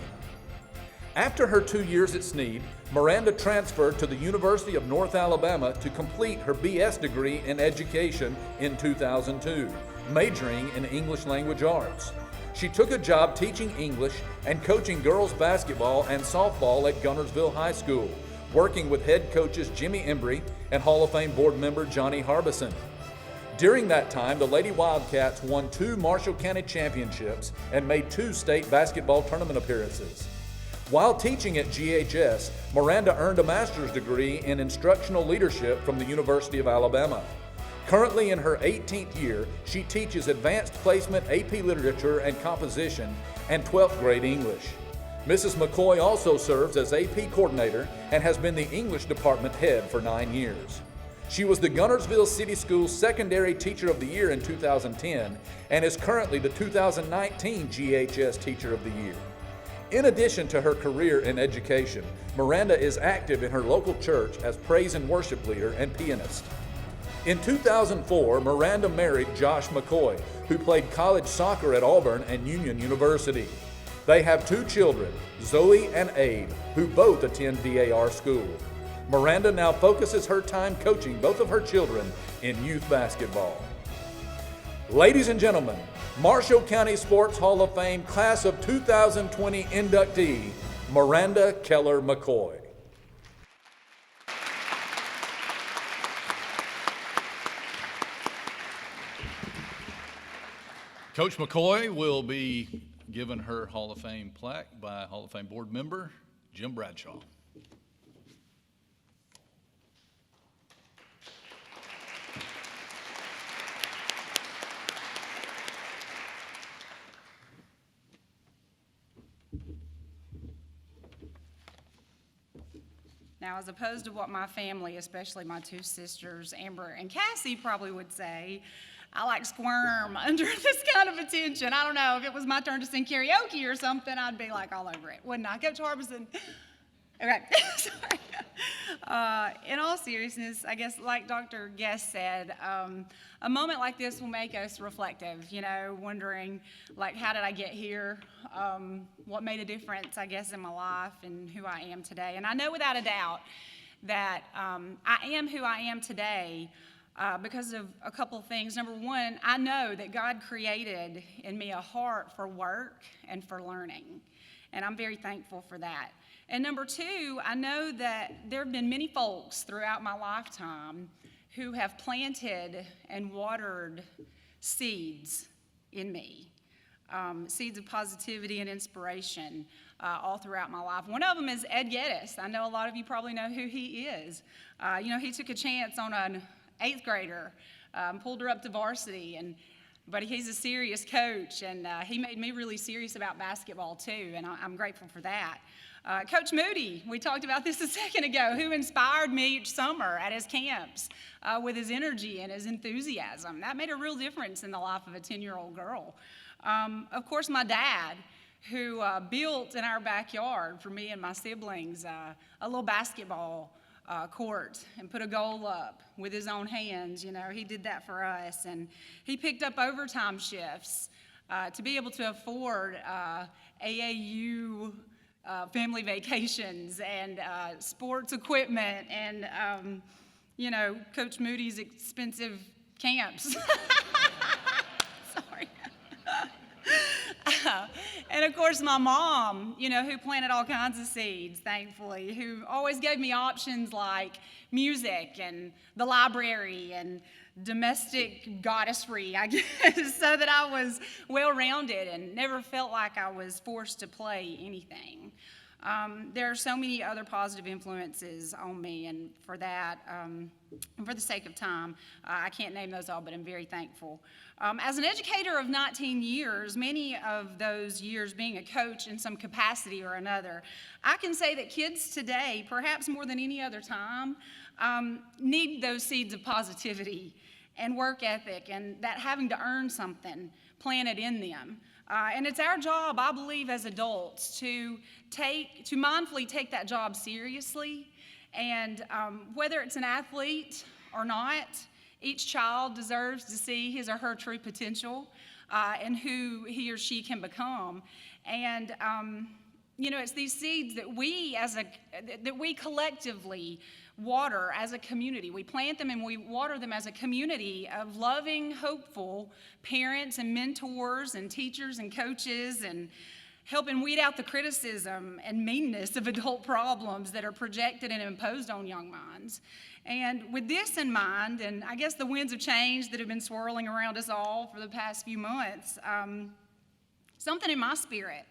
After her 2 years at Snead, Miranda transferred to the University of North Alabama to complete her BS degree in education in 2002, majoring in English language arts. She took a job teaching English and coaching girls basketball and softball at Guntersville High School, working with head coaches Jimmy Embry and Hall of Fame board member Johnny Harbison. During that time, the Lady Wildcats won 2 Marshall County championships and made 2 state basketball tournament appearances. While teaching at GHS, Miranda earned a master's degree in instructional leadership from the University of Alabama. Currently in her 18th year, she teaches advanced placement AP literature and composition and 12th grade English. Mrs. McCoy also serves as AP coordinator and has been the English department head for 9 years. She was the Guntersville City Schools Secondary Teacher of the Year in 2010 and is currently the 2019 GHS Teacher of the Year. In addition to her career in education, Miranda is active in her local church as praise and worship leader and pianist. In 2004, Miranda married Josh McCoy, who played college soccer at Auburn and Union University. They have 2 children, Zoe and Abe, who both attend DAR school. Miranda now focuses her time coaching both of her children in youth basketball. Ladies and gentlemen, Marshall County Sports Hall of Fame Class of 2020 inductee, Miranda Keller McCoy. Coach McCoy will be given her Hall of Fame plaque by Hall of Fame board member Jim Bradshaw. Now, as opposed to what my family, especially my 2 sisters, Amber and Cassie, probably would say, I like squirm under this kind of attention. I don't know, if it was my turn to sing karaoke or something, I'd be like all over it, wouldn't I? Coach Harbison. Okay, sorry. In all seriousness, I guess like Dr. Guest said, a moment like this will make us reflective, you know, wondering like, how did I get here? What made a difference, I guess, in my life and who I am today? And I know without a doubt that I am who I am today because of a couple of things. Number one, I know that God created in me a heart for work and for learning, and I'm very thankful for that. And number two, I know that there have been many folks throughout my lifetime who have planted and watered seeds in me, seeds of positivity and inspiration all throughout my life. One of them is Ed Geddes. I know a lot of you probably know who he is. You know, he took a chance on an 8th grader, pulled her up to varsity, but he's a serious coach, and he made me really serious about basketball too, and I'm grateful for that. Coach Moody, we talked about this a second ago, who inspired me each summer at his camps with his energy and his enthusiasm. That made a real difference in the life of a 10-year-old girl. Of course, my dad, who built in our backyard for me and my siblings a little basketball court and put a goal up with his own hands. You know, he did that for us. And he picked up overtime shifts to be able to afford AAU family vacations and sports equipment and, you know, Coach Moody's expensive camps. Sorry. And of course, my mom, you know, who planted all kinds of seeds, thankfully, who always gave me options like music and the library and domestic goddessry, I guess, so that I was well-rounded and never felt like I was forced to play anything. There are so many other positive influences on me, and for that, for the sake of time, I can't name those all, but I'm very thankful. As an educator of 19 years, many of those years being a coach in some capacity or another, I can say that kids today, perhaps more than any other time, need those seeds of positivity and work ethic and that having to earn something planted in them. And it's our job, I believe, as adults to mindfully take that job seriously. And whether it's an athlete or not, each child deserves to see his or her true potential and who he or she can become. And you know, it's these seeds that we collectively water as a community. We plant them and we water them as a community of loving, hopeful parents and mentors and teachers and coaches, and helping weed out the criticism and meanness of adult problems that are projected and imposed on young minds. And with this in mind, and I guess the winds of change that have been swirling around us all for the past few months, something in my spirit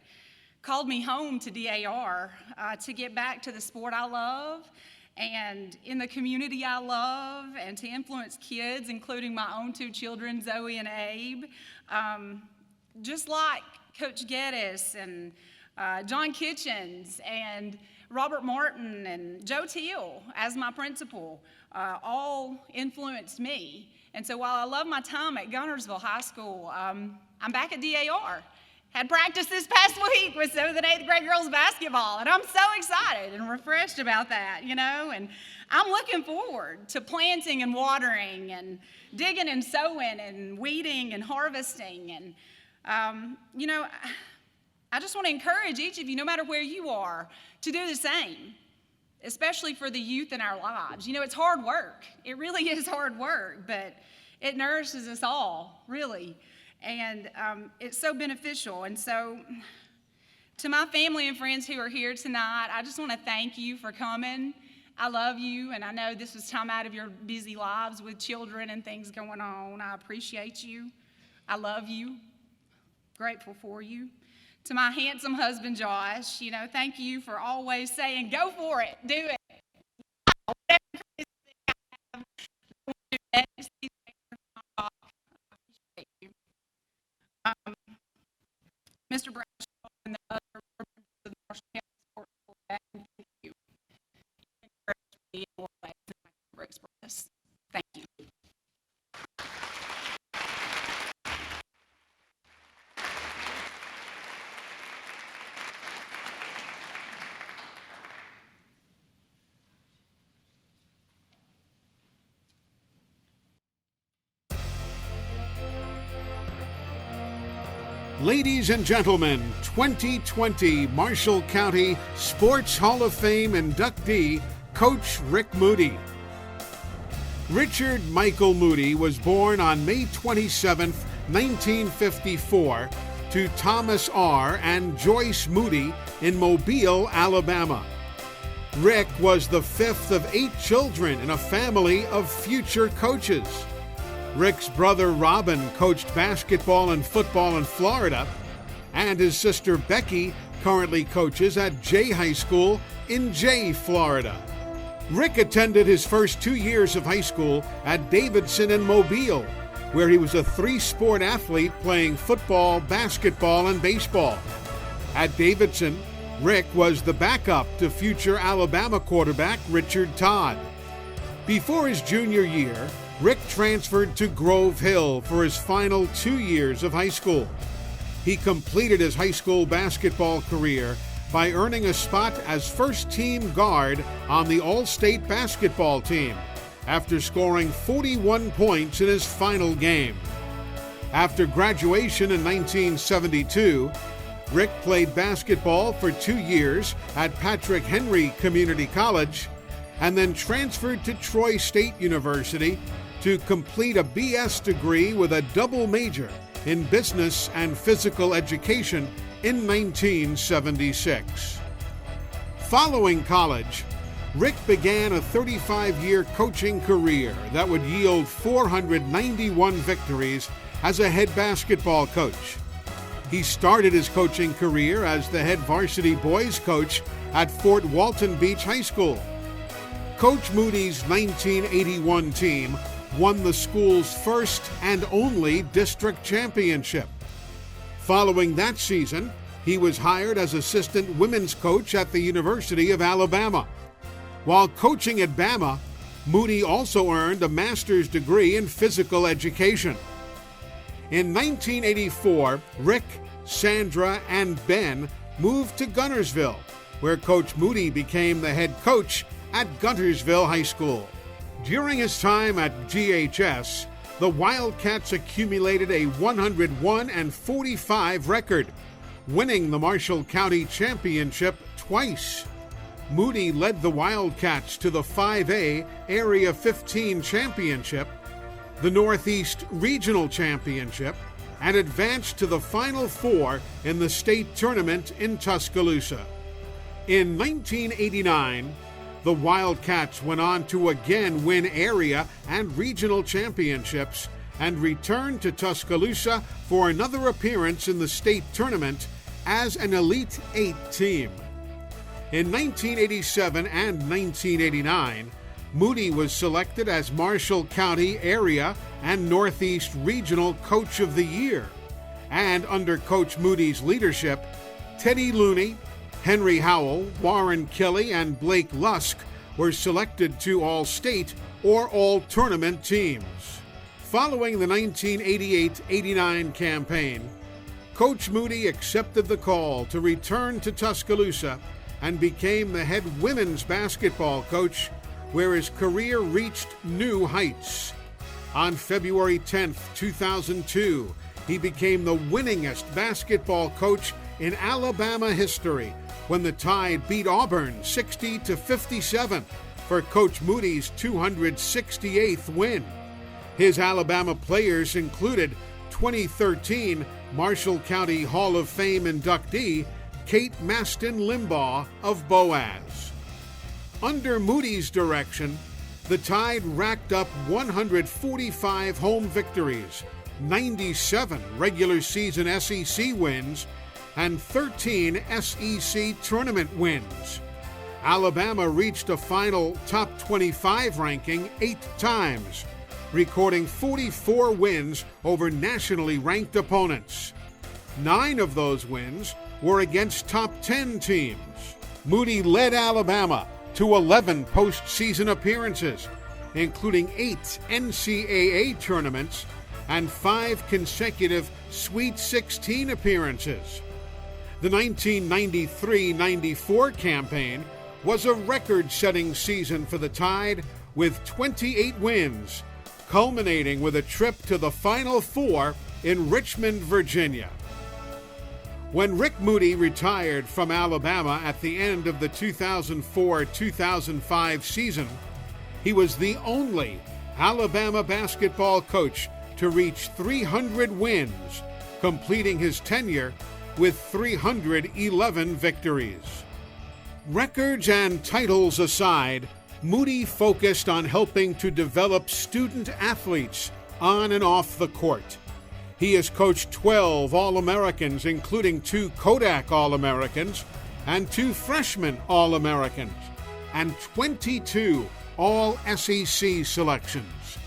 called me home to DAR to get back to the sport I love and in the community I love, and to influence kids, including my own two children, Zoe and Abe, just like Coach Geddes and John Kitchens and Robert Martin and Joe Teal as my principal all influenced me. And so while I love my time at Gunnersville High School, I'm back at DAR. Had practice this past week with 7th and 8th grade girls basketball, and I'm so excited and refreshed about that, you know, and I'm looking forward to planting and watering and digging and sowing and weeding and harvesting. And, you know, I just want to encourage each of you, no matter where you are, to do the same, especially for the youth in our lives. You know, it's hard work. It really is hard work, but it nourishes us all, really. And it's so beneficial. And so to my family and friends who are here tonight, I just want to thank you for coming. I love you, and I know this was time out of your busy lives with children and things going on. I appreciate you. I love you. Grateful for you. To my handsome husband, Josh, you know, thank you for always saying, go for it, do it. Mr. Bradshaw and the other members of the Marshall County Sports Board, thank you. You encouraged me in ways that I can never express. Thank you. Ladies and gentlemen, 2020 Marshall County Sports Hall of Fame inductee, Coach Rick Moody. Richard Michael Moody was born on May 27, 1954, to Thomas R. and Joyce Moody in Mobile, Alabama. Rick was the fifth of 8 children in a family of future coaches. Rick's brother Robin coached basketball and football in Florida, and his sister Becky currently coaches at Jay High School in Jay, Florida. Rick attended his first 2 years of high school at Davidson in Mobile, where he was a 3-sport athlete playing football, basketball, and baseball. At Davidson, Rick was the backup to future Alabama quarterback Richard Todd. Before his junior year, Rick transferred to Grove Hill for his final 2 years of high school. He completed his high school basketball career by earning a spot as first-team guard on the All-State basketball team after scoring 41 points in his final game. After graduation in 1972, Rick played basketball for 2 years at Patrick Henry Community College and then transferred to Troy State University to complete a BS degree with a double major in business and physical education in 1976. Following college, Rick began a 35-year coaching career that would yield 491 victories as a head basketball coach. He started his coaching career as the head varsity boys coach at Fort Walton Beach High School. Coach Moody's 1981 team won the school's first and only district championship. Following that season, he was hired as assistant women's coach at the University of Alabama. While coaching at Bama, Moody also earned a master's degree in physical education. In 1984, Rick, Sandra, and Ben moved to Guntersville, where Coach Moody became the head coach at Guntersville High School. During his time at GHS, the Wildcats accumulated a 101-45 record, winning the Marshall County Championship twice. Moody led the Wildcats to the 5A Area 15 Championship, the Northeast Regional Championship, and advanced to the Final Four in the state tournament in Tuscaloosa. In 1989, the Wildcats went on to again win area and regional championships and returned to Tuscaloosa for another appearance in the state tournament as an Elite Eight team. In 1987 and 1989, Moody was selected as Marshall County Area and Northeast Regional Coach of the Year. And under Coach Moody's leadership, Teddy Looney, Henry Howell, Warren Kelly, and Blake Lusk were selected to All-State or All-Tournament teams. Following the 1988-89 campaign, Coach Moody accepted the call to return to Tuscaloosa and became the head women's basketball coach, where his career reached new heights. On February 10, 2002, he became the winningest basketball coach in Alabama history when the Tide beat Auburn 60-57 for Coach Moody's 268th win. His Alabama players included 2013 Marshall County Hall of Fame inductee Kate Maston Limbaugh of Boaz. Under Moody's direction, the Tide racked up 145 home victories, 97 regular season SEC wins, and 13 SEC tournament wins. Alabama reached a final top 25 ranking 8 times, recording 44 wins over nationally ranked opponents. 9 of those wins were against top 10 teams. Moody led Alabama to 11 postseason appearances, including 8 NCAA tournaments and 5 consecutive Sweet 16 appearances. The 1993-94 campaign was a record-setting season for the Tide with 28 wins, culminating with a trip to the Final Four in Richmond, Virginia. When Rick Moody retired from Alabama at the end of the 2004-2005 season, he was the only Alabama basketball coach to reach 300 wins, completing his tenure with 311 victories. Records and titles aside, Moody focused on helping to develop student athletes on and off the court. He has coached 12 All-Americans, including 2 Kodak All-Americans and 2 freshman All-Americans, and 22 All-SEC selections.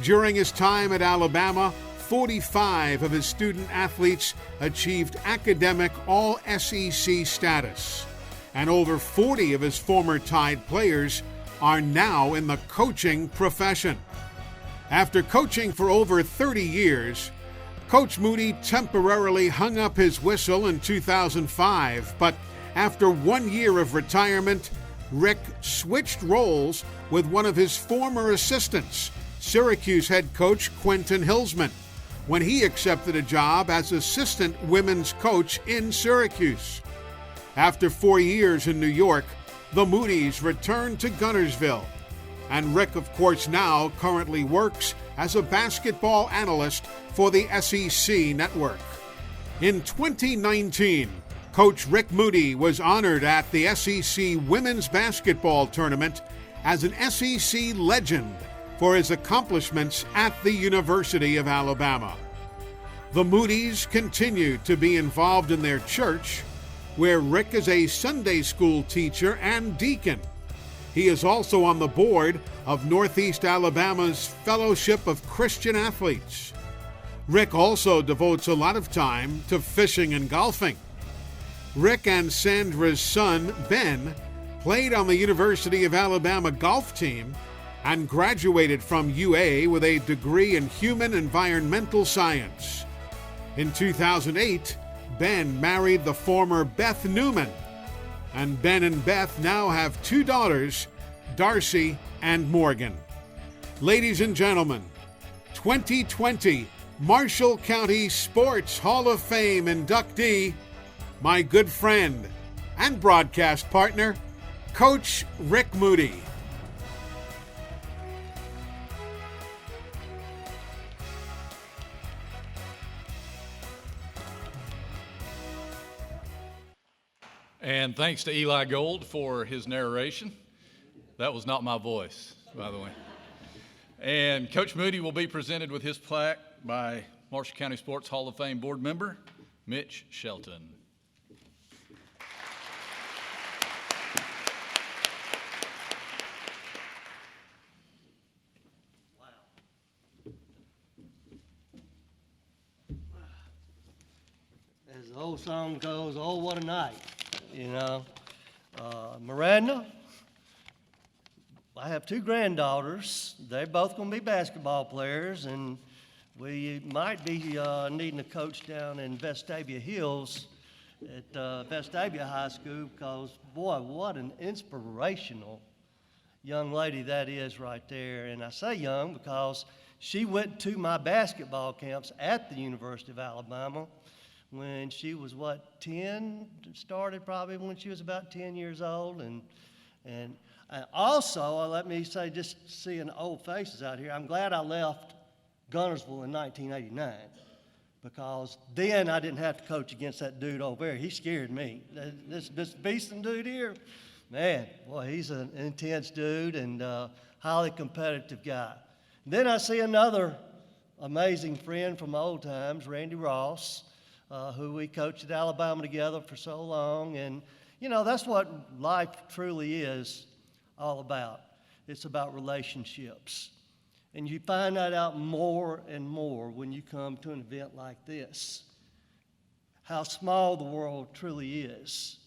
During his time at Alabama, 45 of his student athletes achieved academic All-SEC status, and over 40 of his former Tide players are now in the coaching profession. After coaching for over 30 years, Coach Moody temporarily hung up his whistle in 2005, but after 1 year of retirement, Rick switched roles with one of his former assistants, Syracuse head coach Quentin Hillsman, when he accepted a job as assistant women's coach in Syracuse. After 4 years in New York, the Moody's returned to Guntersville, and Rick, of course, now currently works as a basketball analyst for the SEC Network. In 2019, Coach Rick Moody was honored at the SEC Women's Basketball Tournament as an SEC legend for his accomplishments at the University of Alabama. The Moody's continue to be involved in their church, where Rick is a Sunday school teacher and deacon. He is also on the board of Northeast Alabama's Fellowship of Christian Athletes. Rick also devotes a lot of time to fishing and golfing. Rick and Sandra's son, Ben, played on the University of Alabama golf team and graduated from UA with a degree in human environmental science. In 2008, Ben married the former Beth Newman, and Ben and Beth now have 2 daughters, Darcy and Morgan. Ladies and gentlemen, 2020 Marshall County Sports Hall of Fame inductee, my good friend and broadcast partner, Coach Rick Moody. And thanks to Eli Gold for his narration. That was not my voice, by the way. And Coach Moody will be presented with his plaque by Marshall County Sports Hall of Fame board member, Mitch Shelton. As the old song goes, oh, what a night, you know. Miranda, I have 2 granddaughters. They're both going to be basketball players, and we might be needing a coach down in Vestavia Hills at Vestavia High School because, boy, what an inspirational young lady that is right there. And I say young because she went to my basketball camps at the University of Alabama when she was, 10? Started probably when she was about 10 years old. And also, let me say, just seeing old faces out here, I'm glad I left Guntersville in 1989 because then I didn't have to coach against that dude over there. He scared me. This Beeston dude here, man, boy, he's an intense dude and highly competitive guy. Then I see another amazing friend from old times, Randy Ross, who we coached at Alabama together for so long. And, you know, that's what life truly is all about. It's about relationships. And you find that out more and more when you come to an event like this. How small the world truly is.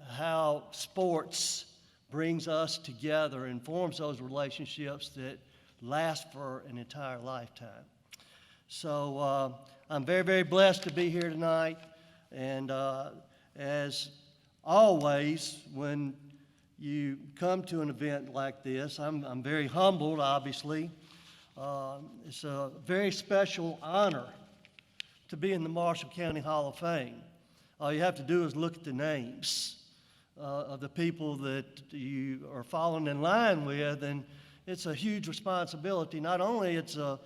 How sports brings us together and forms those relationships that last for an entire lifetime. So I'm very, very blessed to be here tonight. And as always, when you come to an event like this, I'm very humbled, obviously. It's a very special honor to be in the Marshall County Hall of Fame. All you have to do is look at the names of the people that you are falling in line with, and it's a huge responsibility. Not only it's a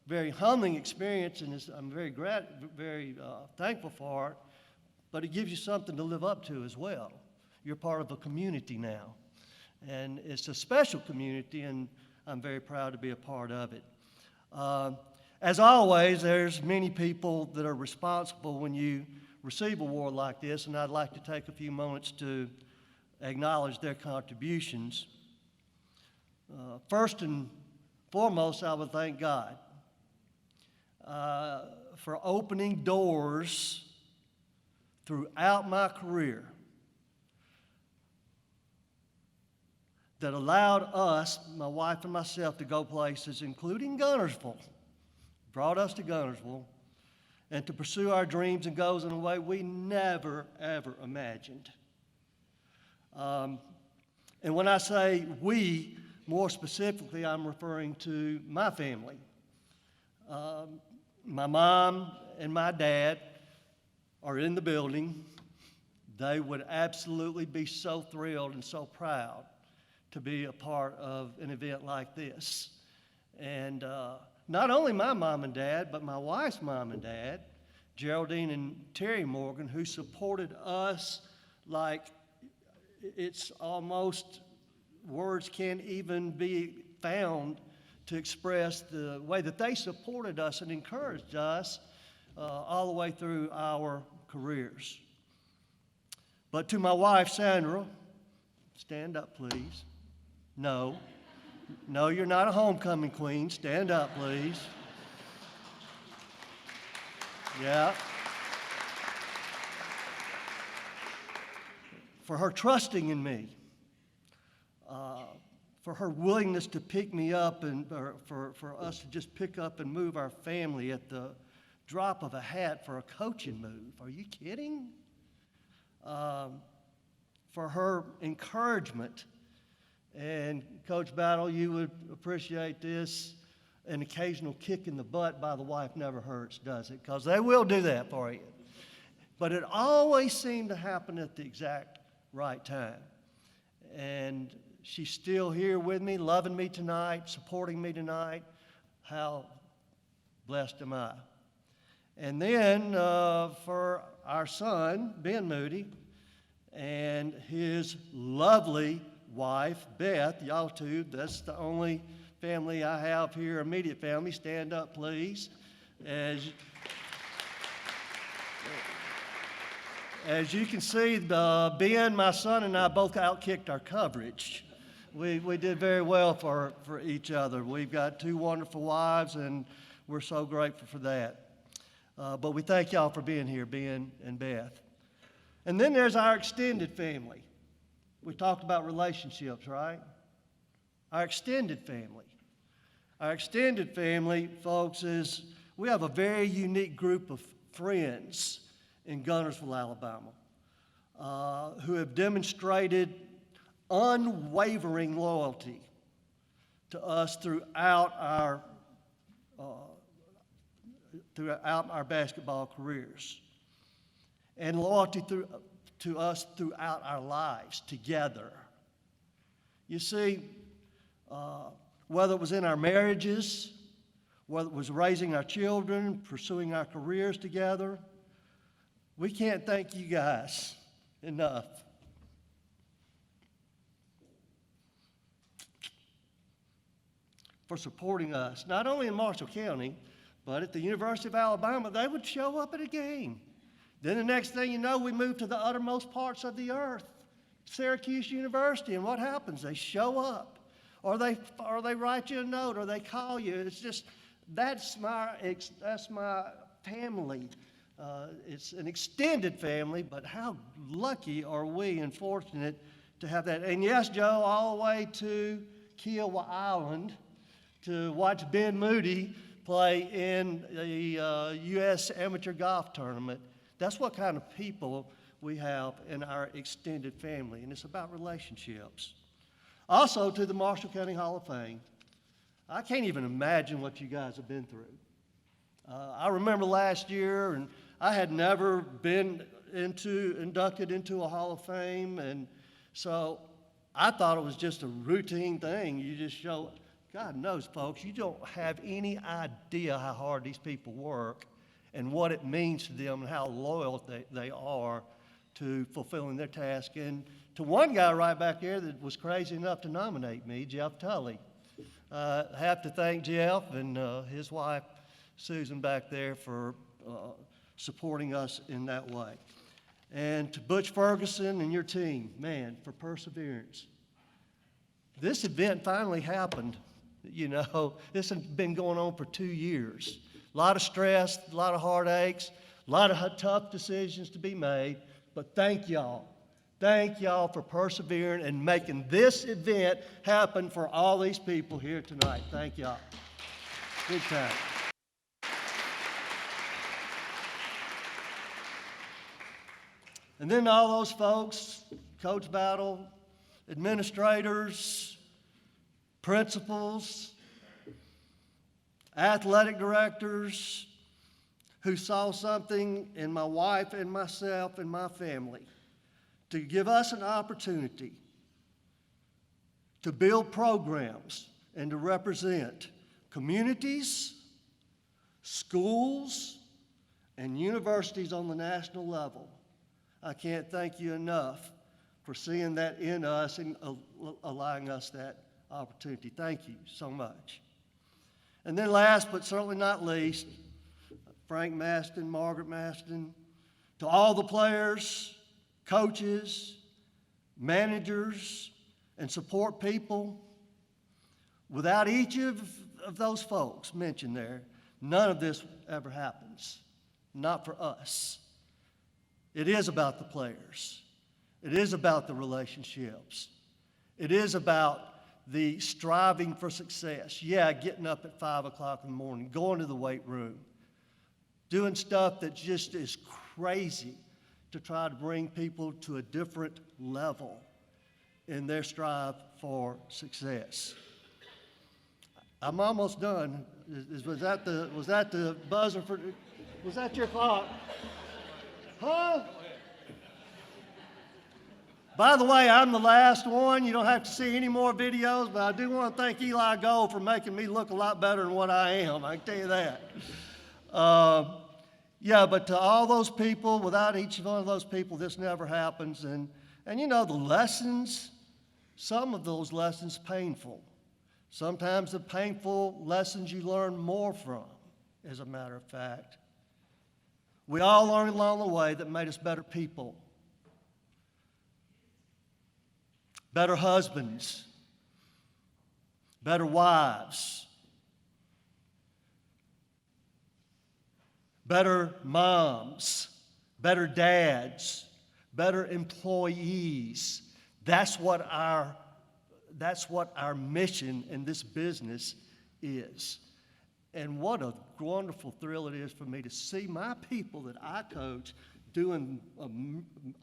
very humbling experience, and I'm very thankful for it, but it gives you something to live up to as well. You're part of a community now, and it's a special community, and I'm very proud to be a part of it. As always, there's many people that are responsible when you receive a award like this, and I'd like to take a few moments to acknowledge their contributions. First and foremost, I would thank God. for opening doors throughout my career that allowed us, my wife and myself, to go places, including Guntersville, brought us to Guntersville, and to pursue our dreams and goals in a way we never, ever imagined. And when I say we, more specifically, I'm referring to my family. My mom and my dad are in the building. They would absolutely be so thrilled and so proud to be a part of an event like this. And not only my mom and dad, but my wife's mom and dad, Geraldine and Terry Morgan, who supported us like it's almost, words can't even be found to express the way that they supported us and encouraged us all the way through our careers. But to my wife, Sandra, stand up, please. No, you're not a homecoming queen. Stand up, please. Yeah. For her trusting in me, for her willingness to pick me up, and for us to just pick up and move our family at the drop of a hat for a coaching move. Are you kidding? For her encouragement. And Coach Battle, you would appreciate this. An occasional kick in the butt by the wife never hurts, does it? Because they will do that for you. But it always seemed to happen at the exact right time. And she's still here with me, loving me tonight, supporting me tonight. How blessed am I? And then for our son, Ben Moody, and his lovely wife, Beth, y'all two, that's the only family I have here, immediate family. Stand up, please. As you can see, Ben, my son, and I both outkicked our coverage. We did very well for each other. We've got two wonderful wives, and we're so grateful for that. But we thank y'all for being here, Ben and Beth. And then there's our extended family. We talked about relationships, right? Our extended family. Our extended family, folks, is we have a very unique group of friends in Guntersville, Alabama, who have demonstrated unwavering loyalty to us throughout our basketball careers, and loyalty to us throughout our lives together. You see, whether it was in our marriages, whether it was raising our children, pursuing our careers together, we can't thank you guys enough. For supporting us, not only in Marshall County, but at the University of Alabama. They would show up at a game. Then the next thing you know, we move to the uttermost parts of the earth, Syracuse University, and what happens? They show up, or they write you a note, or they call you. It's just, that's my family. It's an extended family, but how lucky are we and fortunate to have that. And yes, Joe, all the way to Kiowa Island to watch Ben Moody play in the U.S. Amateur Golf Tournament. That's what kind of people we have in our extended family, and it's about relationships. Also, to the Marshall County Hall of Fame, I can't even imagine what you guys have been through. I remember last year, and I had never been inducted into a Hall of Fame, and so I thought it was just a routine thing. You just show, God knows, folks, you don't have any idea how hard these people work and what it means to them and how loyal they are to fulfilling their task. And to one guy right back there that was crazy enough to nominate me, Jeff Tully. I have to thank Jeff and his wife, Susan, back there for supporting us in that way. And to Butch Ferguson and your team, man, for perseverance. This event finally happened. You know, this has been going on for 2 years. A lot of stress, a lot of heartaches, a lot of tough decisions to be made, but thank y'all. Thank y'all for persevering and making this event happen for all these people here tonight. Thank y'all. Big time. And then all those folks, Coach Battle, administrators, principals, athletic directors, who saw something in my wife and myself and my family to give us an opportunity to build programs and to represent communities, schools, and universities on the national level. I can't thank you enough for seeing that in us and allowing us that opportunity. Thank you so much. And then last but certainly not least, Frank Maston, Margaret Maston, to all the players, coaches, managers, and support people. Without each of those folks mentioned there, none of this ever happens. Not for us. It is about the players. It is about the relationships. It is about the striving for success. Yeah, getting up at 5 o'clock in the morning, going to the weight room, doing stuff that just is crazy to try to bring people to a different level in their strive for success. I'm almost done. Was that the buzzer for? Was that your clock? Huh? By the way, I'm the last one. You don't have to see any more videos, but I do want to thank Eli Gold for making me look a lot better than what I am. I can tell you that. Yeah, but to all those people, without each one of those people, this never happens. And you know, the lessons, some of those lessons painful. Sometimes the painful lessons you learn more from, as a matter of fact. We all learned along the way that made us better people, better husbands, better wives, better moms, better dads, better employees. That's what our mission in this business is. And what a wonderful thrill it is for me to see my people that I coach doing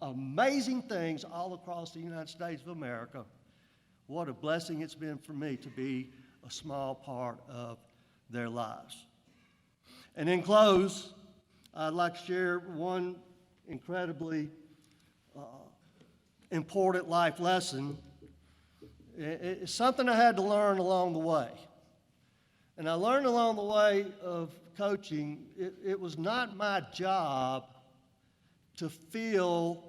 amazing things all across the United States of America. What a blessing it's been for me to be a small part of their lives. And in close, I'd like to share one incredibly important life lesson. It's something I had to learn along the way. And I learned along the way of coaching, it was not my job to fill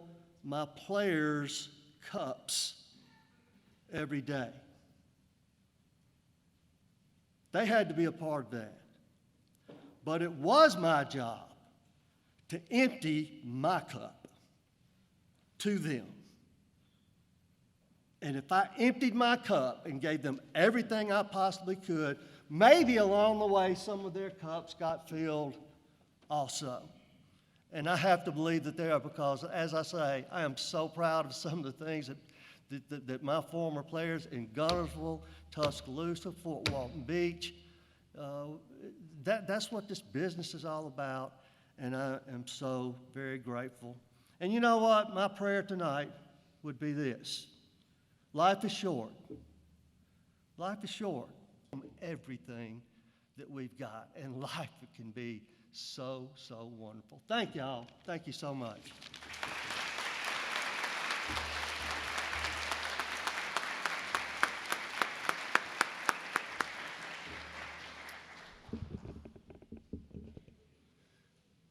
my players' cups every day. They had to be a part of that. But it was my job to empty my cup to them. And if I emptied my cup and gave them everything I possibly could, maybe along the way some of their cups got filled also. And I have to believe that they are, because, as I say, I am so proud of some of the things that my former players in Guntersville, Tuscaloosa, Fort Walton Beach, that's what this business is all about, and I am so very grateful. And you know what? My prayer tonight would be this. Life is short. Life is short from everything that we've got, and life can be so, so wonderful. Thank y'all. Thank you so much.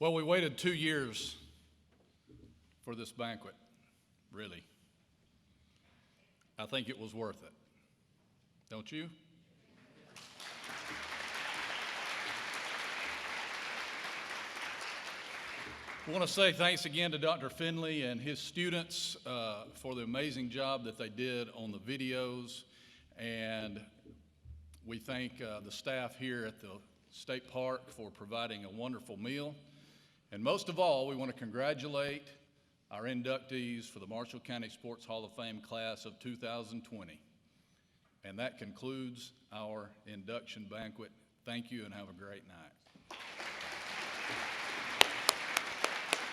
Well, we waited 2 years for this banquet, really. I think it was worth it. Don't you? I want to say thanks again to Dr. Finley and his students for the amazing job that they did on the videos. And we thank the staff here at the State Park for providing a wonderful meal. And most of all, we want to congratulate our inductees for the Marshall County Sports Hall of Fame class of 2020. And that concludes our induction banquet. Thank you and have a great night.